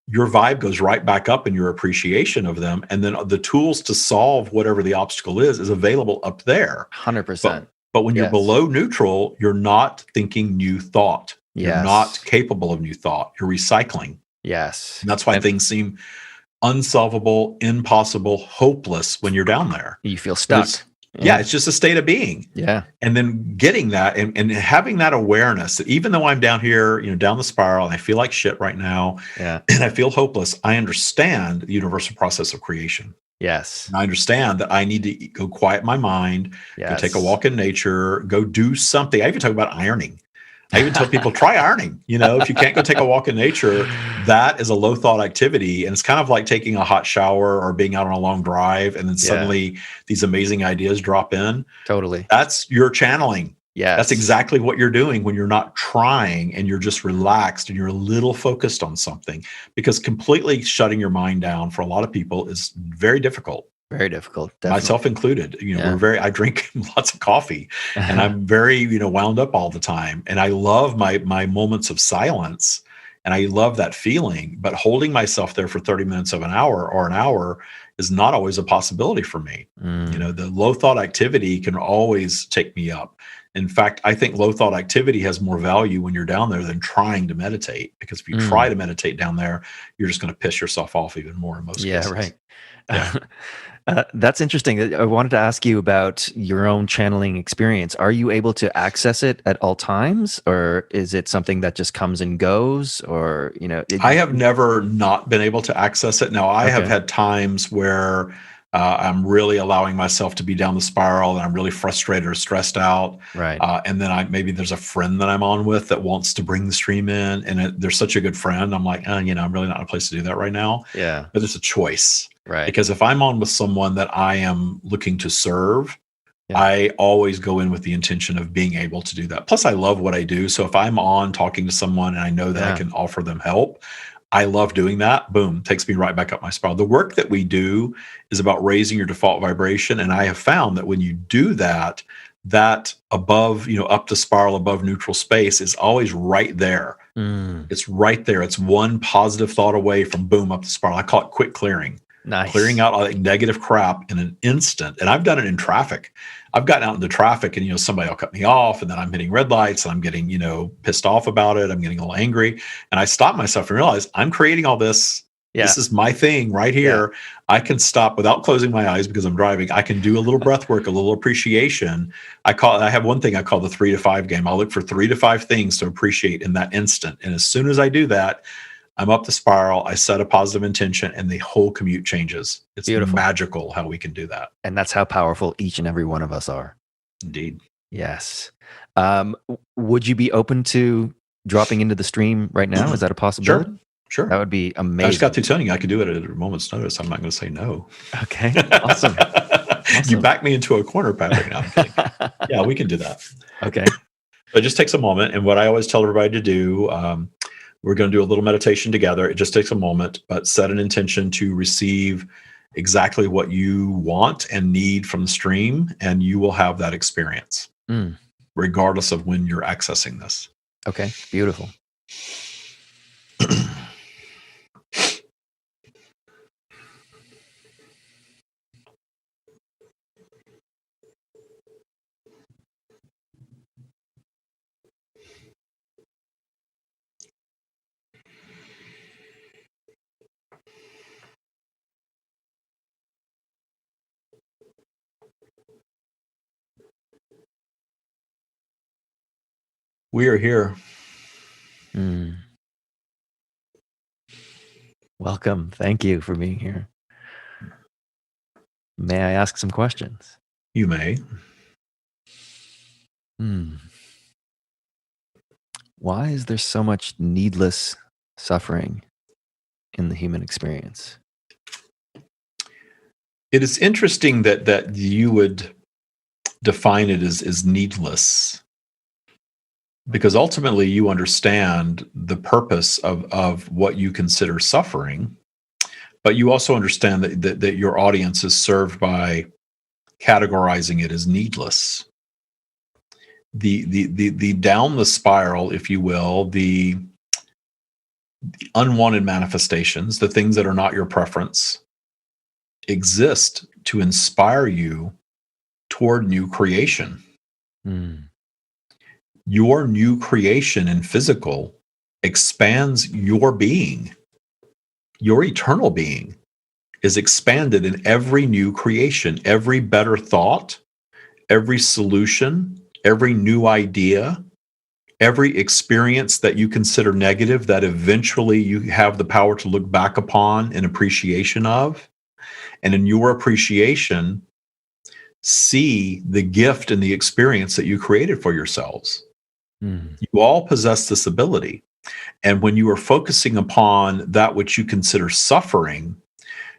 your vibe goes right back up in your appreciation of them. And then the tools to solve whatever the obstacle is available up there. 100%. But when you're below neutral, you're not thinking new thought. You're not capable of new thought. You're recycling. Yes. And that's why things seem unsolvable, impossible, hopeless when you're down there. You feel stuck. It's just a state of being. Yeah. And then getting that and having that awareness that even though I'm down here, down the spiral, and I feel like shit right now, and I feel hopeless, I understand the universal process of creation. Yes. And I understand that I need to go quiet my mind, go take a walk in nature, go do something. I even talk about ironing. I even tell people, try ironing. If you can't go take a walk in nature, that is a low thought activity. And it's kind of like taking a hot shower or being out on a long drive, and then suddenly these amazing ideas drop in. Totally. That's your channeling. Yeah. That's exactly what you're doing when you're not trying and you're just relaxed and you're a little focused on something, because completely shutting your mind down for a lot of people is very difficult. Very difficult. Definitely. Myself included. I drink lots of coffee and I'm very, wound up all the time. And I love my moments of silence, and I love that feeling, but holding myself there for 30 minutes of an hour is not always a possibility for me. The low thought activity can always take me up. In fact, I think low thought activity has more value when you're down there than trying to meditate, because if you try to meditate down there, you're just going to piss yourself off even more in most cases. Right. Yeah. That's interesting. I wanted to ask you about your own channeling experience. Are you able to access it at all times, or is it something that just comes and goes? Or, I have never not been able to access it. Now, I have had times where I'm really allowing myself to be down the spiral and I'm really frustrated or stressed out. Right. And then maybe there's a friend that I'm on with that wants to bring the stream in, and they're such a good friend. I'm like, I'm really not in a place to do that right now. Yeah. But it's a choice. Right. Because if I'm on with someone that I am looking to serve, I always go in with the intention of being able to do that. Plus, I love what I do. So if I'm on talking to someone and I know that I can offer them help, I love doing that. Boom, takes me right back up my spiral. The work that we do is about raising your default vibration. And I have found that when you do that, that above, up the spiral, above neutral space is always right there. It's right there. It's one positive thought away from boom, up the spiral. I call it quick clearing. Nice. Clearing out all that negative crap in an instant. And I've done it in traffic. I've gotten out into traffic and, somebody will cut me off, and then I'm hitting red lights and I'm getting, pissed off about it. I'm getting a little angry. And I stop myself and realize I'm creating all this. Yeah. This is my thing right Yeah. here. I can stop without closing my eyes because I'm driving. I can do a little breath work, a little appreciation. I have one thing I call the 3 to 5 game. I'll look for 3 to 5 things to appreciate in that instant. And as soon as I do that, I'm up the spiral. I set a positive intention and the whole commute changes. It's Beautiful. magical how we can do that. And that's how powerful each and every one of us are. Indeed. Yes. Would you be open to dropping into the stream right now? Is that a possibility? Sure. That would be amazing. I just got through telling you I could do it at a moment's notice. I'm not going to say no. Okay. Awesome. You backed me into a corner, Patrick. Now I'm kidding. Yeah, we can do that. Okay. It just takes a moment. And what I always tell everybody to do, we're going to do a little meditation together. It just takes a moment, but set an intention to receive exactly what you want and need from the stream, and you will have that experience, regardless of when you're accessing this. Okay. Beautiful. We are here. Welcome. Thank you for being here. May I ask some questions? You may. Why is there so much needless suffering in the human experience? It is interesting that you would define it as needless, because ultimately you understand the purpose of what you consider suffering, but you also understand that your audience is served by categorizing it as needless. The down the spiral, if you will, the unwanted manifestations, the things that are not your preference, exist to inspire you toward new creation. Your new creation in physical expands your being. Your eternal being is expanded in every new creation, every better thought, every solution, every new idea, every experience that you consider negative that eventually you have the power to look back upon in appreciation of. And in your appreciation, see the gift and the experience that you created for yourselves. You all possess this ability. And when you are focusing upon that which you consider suffering,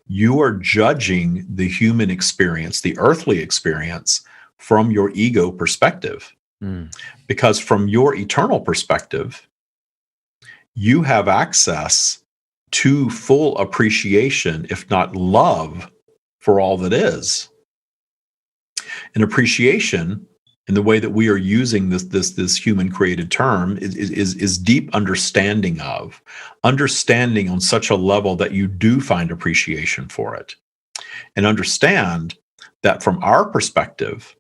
you are judging the human experience, the earthly experience, from your ego perspective. Because from your eternal perspective, you have access to full appreciation, if not love, for all that is. And appreciation, in the way that we are using this human created term, is deep understanding on such a level that you do find appreciation for it. And understand that from our perspective,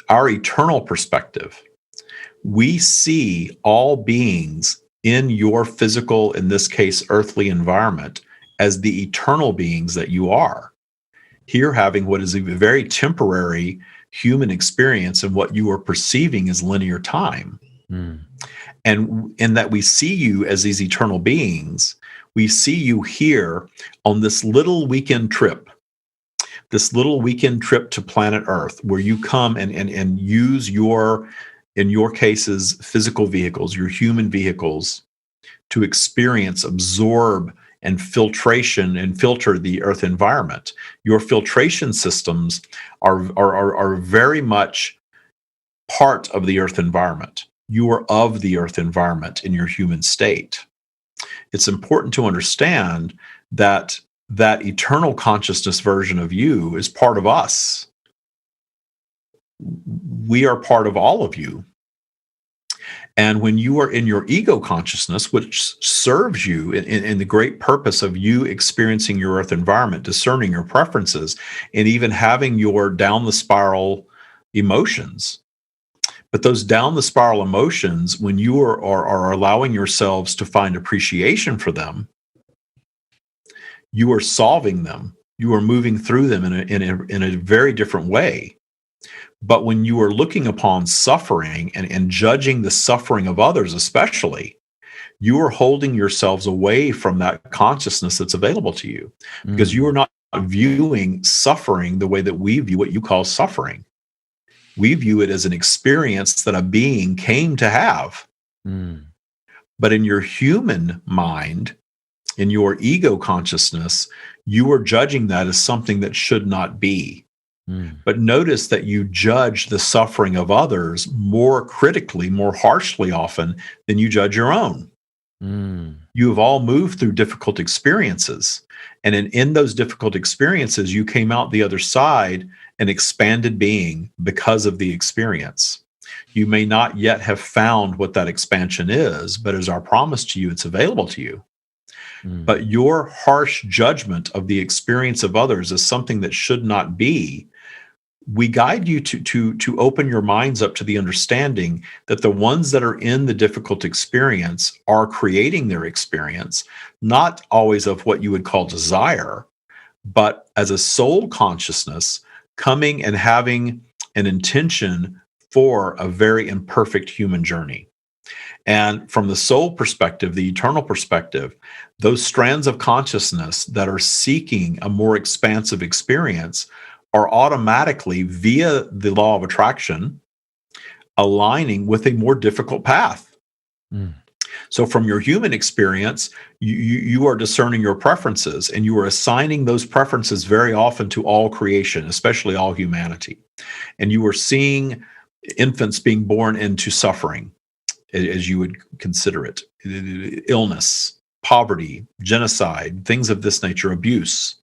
our eternal perspective, we see all beings in your physical, in this case, earthly environment, as the eternal beings that you are. Here, having what is a very temporary human experience, and what you are perceiving as linear time. And in that we see you as these eternal beings, we see you here on this little weekend trip to planet Earth, where you come and use your, in your cases, physical vehicles, your human vehicles, to experience, absorb, and filter the Earth environment. Your filtration systems are very much part of the Earth environment. You are of the Earth environment in your human state. It's important to understand that eternal consciousness version of you is part of us. We are part of all of you. And when you are in your ego consciousness, which serves you in the great purpose of you experiencing your Earth environment, discerning your preferences, and even having your down the spiral emotions. But those down the spiral emotions, when you are allowing yourselves to find appreciation for them, You are solving them. You are moving through them in a very different way. But when you are looking upon suffering and judging the suffering of others, especially, you are holding yourselves away from that consciousness that's available to you, because you are not viewing suffering the way that we view what you call suffering. We view it as an experience that a being came to have. But in your human mind, in your ego consciousness, you are judging that as something that should not be. But notice that you judge the suffering of others more critically, more harshly often than you judge your own. You have all moved through difficult experiences. And in those difficult experiences, you came out the other side an expanded being because of the experience. You may not yet have found what that expansion is, but as our promise to you, it's available to you. But your harsh judgment of the experience of others as something that should not be, we guide you to open your minds up to the understanding that the ones that are in the difficult experience are creating their experience, not always of what you would call desire, but as a soul consciousness coming and having an intention for a very imperfect human journey. And from the soul perspective, the eternal perspective, those strands of consciousness that are seeking a more expansive experience are automatically, via the law of attraction, aligning with a more difficult path. So from your human experience, you are discerning your preferences, and you are assigning those preferences very often to all creation, especially all humanity. And you are seeing infants being born into suffering, as you would consider it, illness, poverty, genocide, things of this nature, abuse.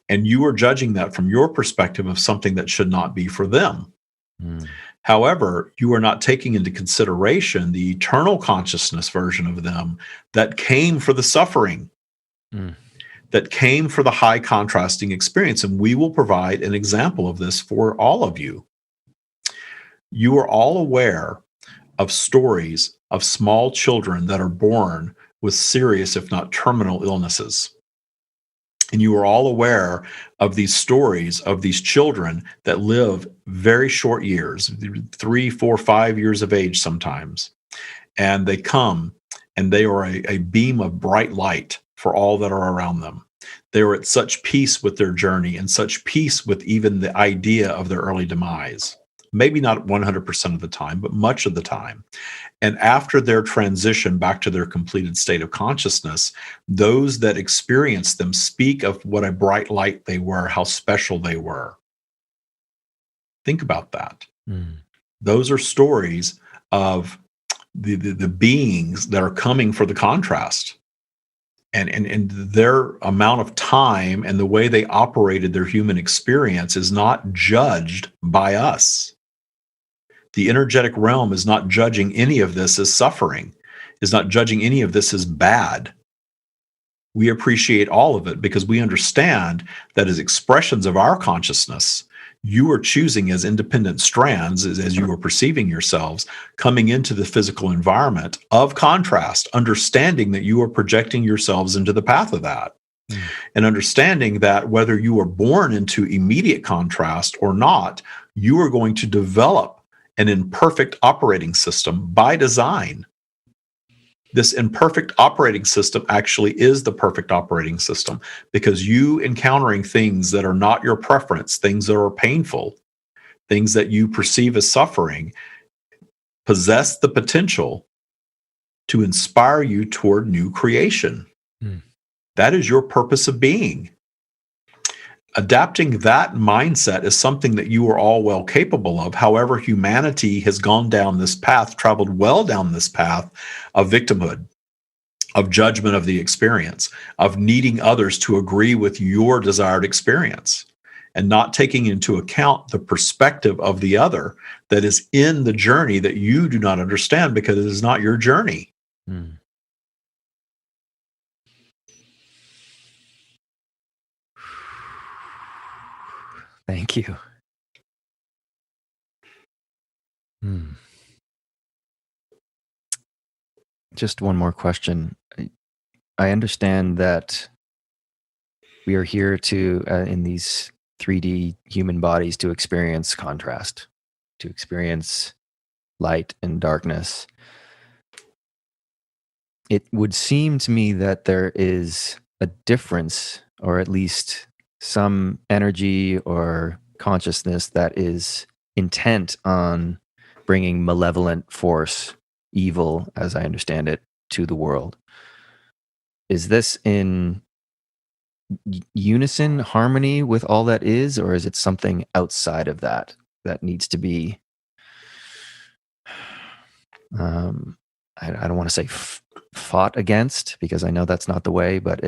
And you are judging that from your perspective of something that should not be for them. However, you are not taking into consideration the eternal consciousness version of them that came for the suffering, that came for the high contrasting experience. And we will provide an example of this for all of you. You are all aware of stories of small children that are born with serious, if not terminal, illnesses. And you are all aware of these stories of these children that live very short years, 3, 4, 5 years of age sometimes. And they come and they are a beam of bright light for all that are around them. They are at such peace with their journey and such peace with even the idea of their early demise. Maybe not 100% of the time, but much of the time. And after their transition back to their completed state of consciousness, those that experience them speak of what a bright light they were, how special they were. Think about that. Those are stories of the beings that are coming for the contrast. And their amount of time and the way they operated their human experience is not judged by us. The energetic realm is not judging any of this as suffering, is not judging any of this as bad. We appreciate all of it because we understand that as expressions of our consciousness, you are choosing as independent strands, as you are perceiving yourselves, coming into the physical environment of contrast, understanding that you are projecting yourselves into the path of that. And understanding that whether you are born into immediate contrast or not, you are going to develop an imperfect operating system by design. This imperfect operating system actually is the perfect operating system, because you encountering things that are not your preference, things that are painful, things that you perceive as suffering, possess the potential to inspire you toward new creation. That is your purpose of being. Adapting that mindset is something that you are all well capable of. However, humanity has gone down this path, traveled well down this path of victimhood, of judgment of the experience, of needing others to agree with your desired experience, and not taking into account the perspective of the other that is in the journey that you do not understand because it is not your journey. Thank you. Just one more question. I understand that We are here to, in these 3D human bodies, to experience contrast, to experience light and darkness. It would seem to me that there is a difference, or at least some energy or consciousness that is intent on bringing malevolent force, evil, as I understand it, to the world. Is this in unison, harmony with all that is, or is it something outside of that that needs to be, I don't want to say fought against, because I know that's not the way, but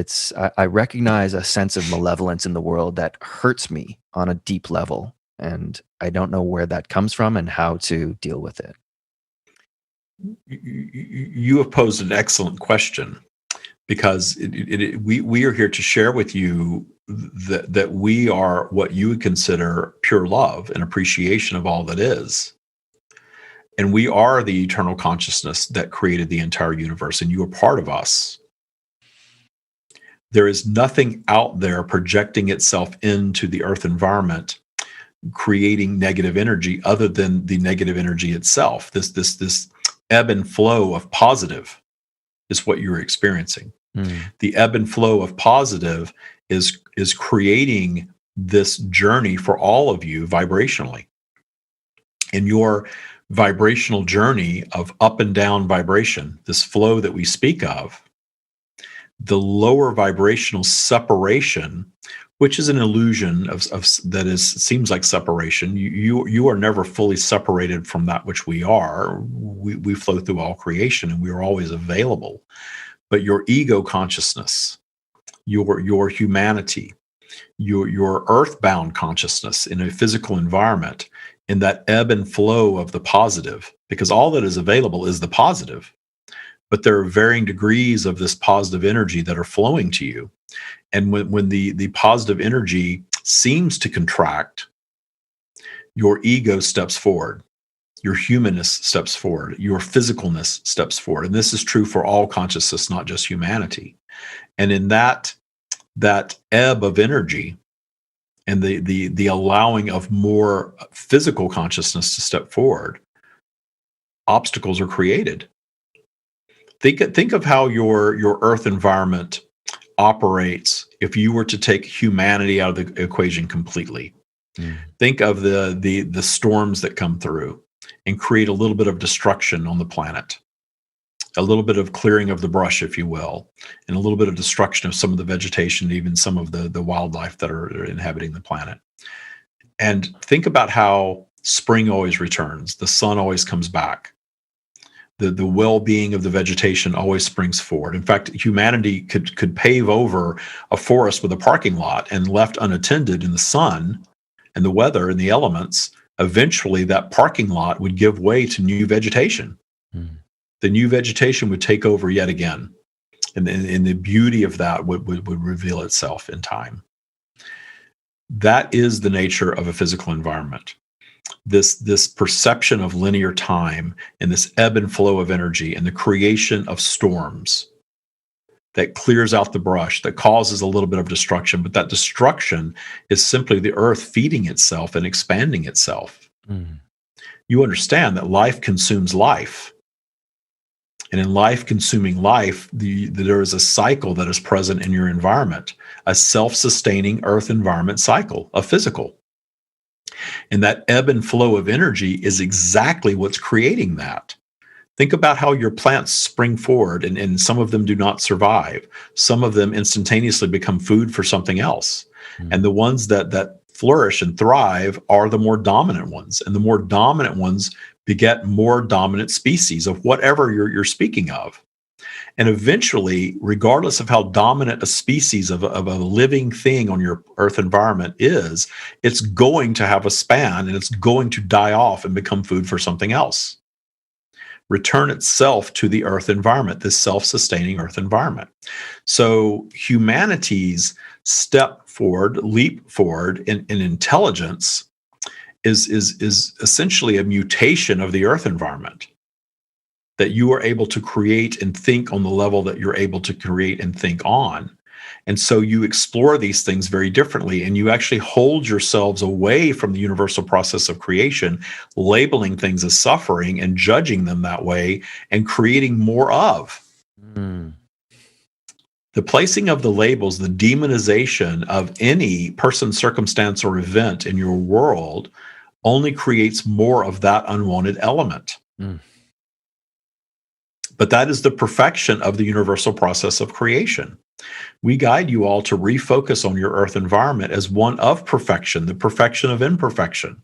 I recognize a sense of malevolence in the world that hurts me on a deep level, and I don't know where that comes from and how to deal with it. You have posed an excellent question, because we are here to share with you that we are what you would consider pure love and appreciation of all that is. And we are the eternal consciousness that created the entire universe, and you are part of us. There is nothing out there projecting itself into the earth environment, creating negative energy other than the negative energy itself. This ebb and flow of positive is what you're experiencing. The ebb and flow of positive is creating this journey for all of you vibrationally. And your vibrational journey of up and down vibration, this flow that we speak of, the lower vibrational separation, which is an illusion of that seems like separation. You are never fully separated from that which we are. We flow through all creation, and we are always available. But your ego consciousness, your humanity, your earthbound consciousness in a physical environment, in that ebb and flow of the positive, because all that is available is the positive. But there are varying degrees of this positive energy that are flowing to you. And when the positive energy seems to contract, your ego steps forward, your humanness steps forward, your physicalness steps forward. And this is true for all consciousness, not just humanity. And in that ebb of energy and the allowing of more physical consciousness to step forward, obstacles are created. Think of how your earth environment operates if you were to take humanity out of the equation completely. Think of the storms that come through and create a little bit of destruction on the planet, a little bit of clearing of the brush, if you will, and a little bit of destruction of some of the vegetation, even some of the wildlife that are inhabiting the planet. And think about how spring always returns, the sun always comes back. The well-being of the vegetation always springs forward. In fact, humanity could pave over a forest with a parking lot, and left unattended in the sun and the weather and the elements, eventually that parking lot would give way to new vegetation. The new vegetation would take over yet again. And the beauty of that would reveal itself in time. That is the nature of a physical environment. This perception of linear time and this ebb and flow of energy and the creation of storms that clears out the brush, that causes a little bit of destruction, but that destruction is simply the earth feeding itself and expanding itself. You understand that life consumes life. And in life consuming life, there is a cycle that is present in your environment, a self-sustaining earth environment cycle, a physical. And that ebb and flow of energy is exactly what's creating that. Think about how your plants spring forward, and some of them do not survive. Some of them instantaneously become food for something else. And the ones that flourish and thrive are the more dominant ones. And the more dominant ones beget more dominant species of whatever you're speaking of. And eventually, regardless of how dominant a species of a living thing on your earth environment is, it's going to have a span, and it's going to die off and become food for something else. Return itself to the earth environment, this self-sustaining earth environment. So humanity's leap forward in intelligence is essentially a mutation of the earth environment, that you are able to create and think on the level that you're able to create and think on. And so you explore these things very differently, and you actually hold yourselves away from the universal process of creation, labeling things as suffering and judging them that way and creating more of. Mm. The placing of the labels, the demonization of any person, circumstance, or event in your world only creates more of that unwanted element. Mm. But that is the perfection of the universal process of creation. We guide you all to refocus on your earth environment as one of perfection, the perfection of imperfection.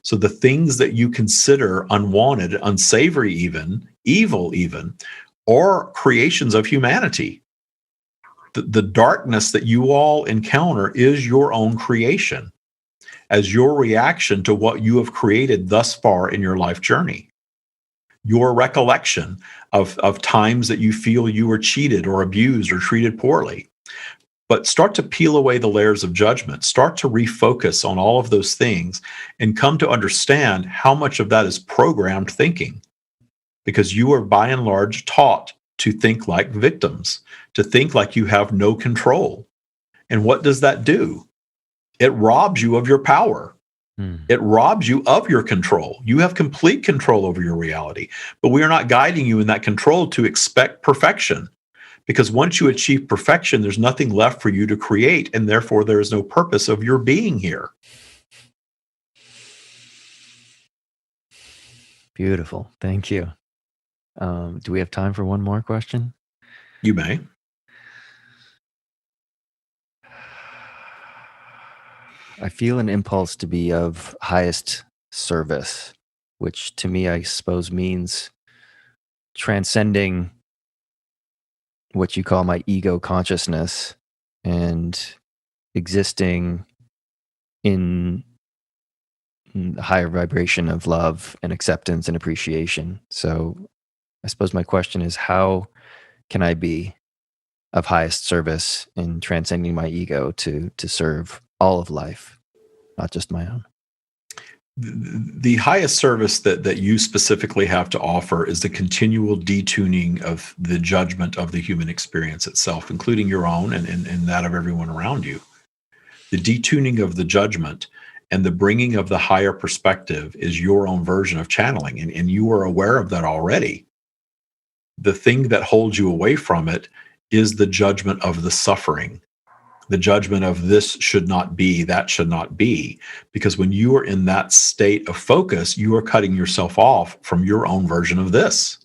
So the things that you consider unwanted, unsavory even, evil even, or creations of humanity, the darkness that you all encounter is your own creation as your reaction to what you have created thus far in your life journey. Your recollection of times that you feel you were cheated or abused or treated poorly. But start to peel away the layers of judgment, start to refocus on all of those things, and come to understand how much of that is programmed thinking. Because you are by and large taught to think like victims, to think like you have no control. And what does that do? It robs you of your power. It robs you of your control. You have complete control over your reality, but we are not guiding you in that control to expect perfection. Because once you achieve perfection, there's nothing left for you to create, and therefore there is no purpose of your being here. Beautiful. Thank you. Do we have time for one more question? You may. I feel an impulse to be of highest service, which to me, I suppose, means transcending what you call my ego consciousness and existing in the higher vibration of love and acceptance and appreciation. So I suppose my question is, how can I be of highest service in transcending my ego to serve all of life, not just my own? The highest service that you specifically have to offer is the continual detuning of the judgment of the human experience itself, including your own and that of everyone around you. The detuning of the judgment and the bringing of the higher perspective is your own version of channeling, and you are aware of that already. The thing that holds you away from it is the judgment of the suffering. The judgment of this should not be, that should not be. Because when you are in that state of focus, you are cutting yourself off from your own version of this.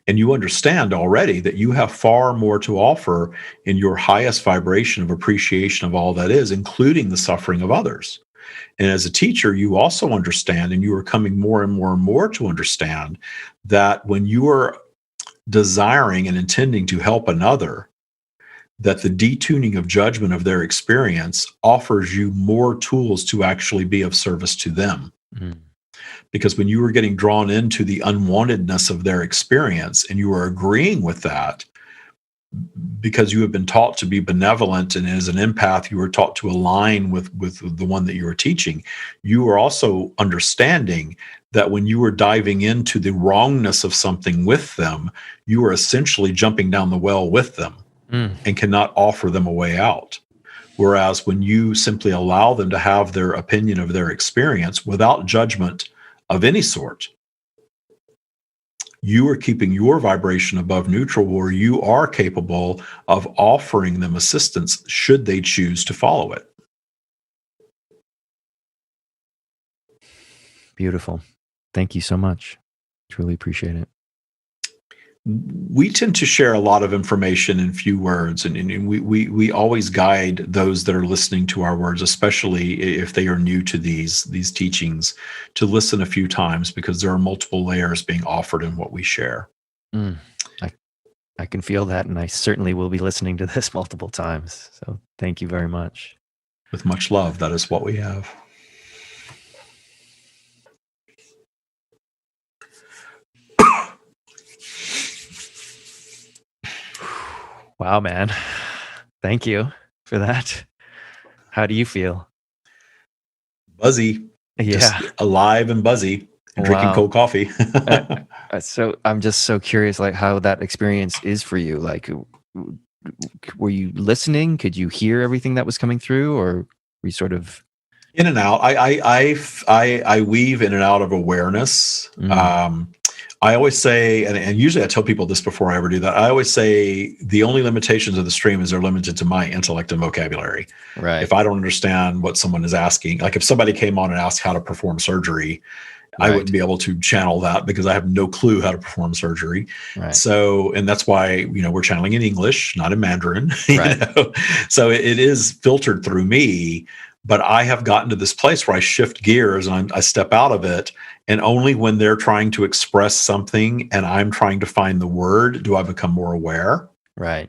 And you understand already that you have far more to offer in your highest vibration of appreciation of all that is, including the suffering of others. And as a teacher, you also understand, and you are coming more and more and more to understand, that when you are desiring and intending to help another, that the detuning of judgment of their experience offers you more tools to actually be of service to them. Because when you are getting drawn into the unwantedness of their experience and you are agreeing with that, because you have been taught to be benevolent, and as an empath, you were taught to align with the one that you are teaching, you are also understanding that when you are diving into the wrongness of something with them, you are essentially jumping down the well with them. And cannot offer them a way out. Whereas when you simply allow them to have their opinion of their experience without judgment of any sort, you are keeping your vibration above neutral, where you are capable of offering them assistance should they choose to follow it. Beautiful. Thank you so much. Truly appreciate it. We tend to share a lot of information in few words, and we always guide those that are listening to our words, especially if they are new to these teachings, to listen a few times, because there are multiple layers being offered in what we share. I can feel that, and I certainly will be listening to this multiple times. So thank you very much. With much love, that is what we have. Wow, man. Thank you for that. How do you feel? Buzzy. Yeah. Just alive and buzzy and drinking cold coffee. So I'm just so curious, like, how that experience is for you. Like, were you listening? Could you hear everything that was coming through, or were you sort of In and out. I weave in and out of awareness. I always say, and usually I tell people this before I ever do that. I always say the only limitations of the stream is they're limited to my intellect and vocabulary. right? If I don't understand what someone is asking, like if somebody came on and asked how to perform surgery, I Right. wouldn't be able to channel that because I have no clue how to perform surgery. Right. So, and that's why, we're channeling in English, not in Mandarin. Right. So it is filtered through me, but I have gotten to this place where I shift gears and I step out of it. And only when they're trying to express something and I'm trying to find the word do I become more aware. Right.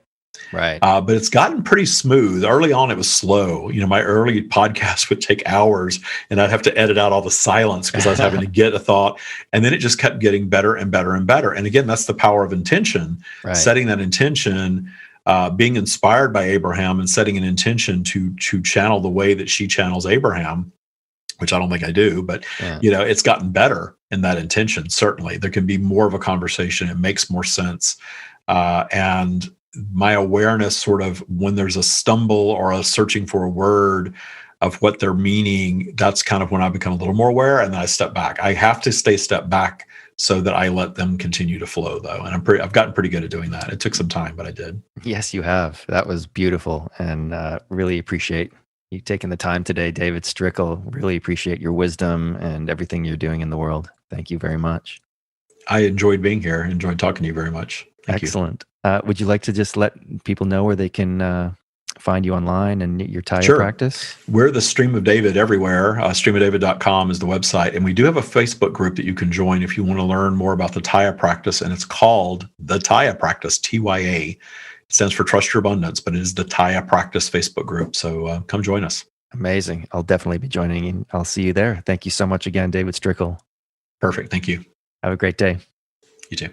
Right. But it's gotten pretty smooth. Early on, it was slow. My early podcast would take hours and I'd have to edit out all the silence because I was having to get a thought. And then it just kept getting better and better and better. And again, that's the power of intention, Right. setting that intention, being inspired by Abraham and setting an intention to channel the way that she channels Abraham, which I don't think I do, but Yeah. it's gotten better in that intention. Certainly there can be more of a conversation. It makes more sense. And my awareness sort of when there's a stumble or a searching for a word of what they're meaning, that's kind of when I become a little more aware and then I step back. I have to step back so that I let them continue to flow though. And I've gotten pretty good at doing that. It took some time, but I did. Yes, you have. That was beautiful, and really appreciate you taking the time today, David Strickel. Really appreciate your wisdom and everything you're doing in the world. Thank you very much. I enjoyed being here. Enjoyed talking to you very much. Thank you. Excellent. Would you like to just let people know where they can find you online and your Taya Sure. practice? We're the Stream of David everywhere. Streamofdavid.com is the website. And we do have a Facebook group that you can join if you want to learn more about the Taya practice. And it's called the Taya practice, TYA. It stands for Trust Your Abundance, but it is the Taya practice Facebook group. So come join us. Amazing. I'll definitely be joining, and I'll see you there. Thank you so much again, David Strickel. Perfect. Thank you. Have a great day. You too.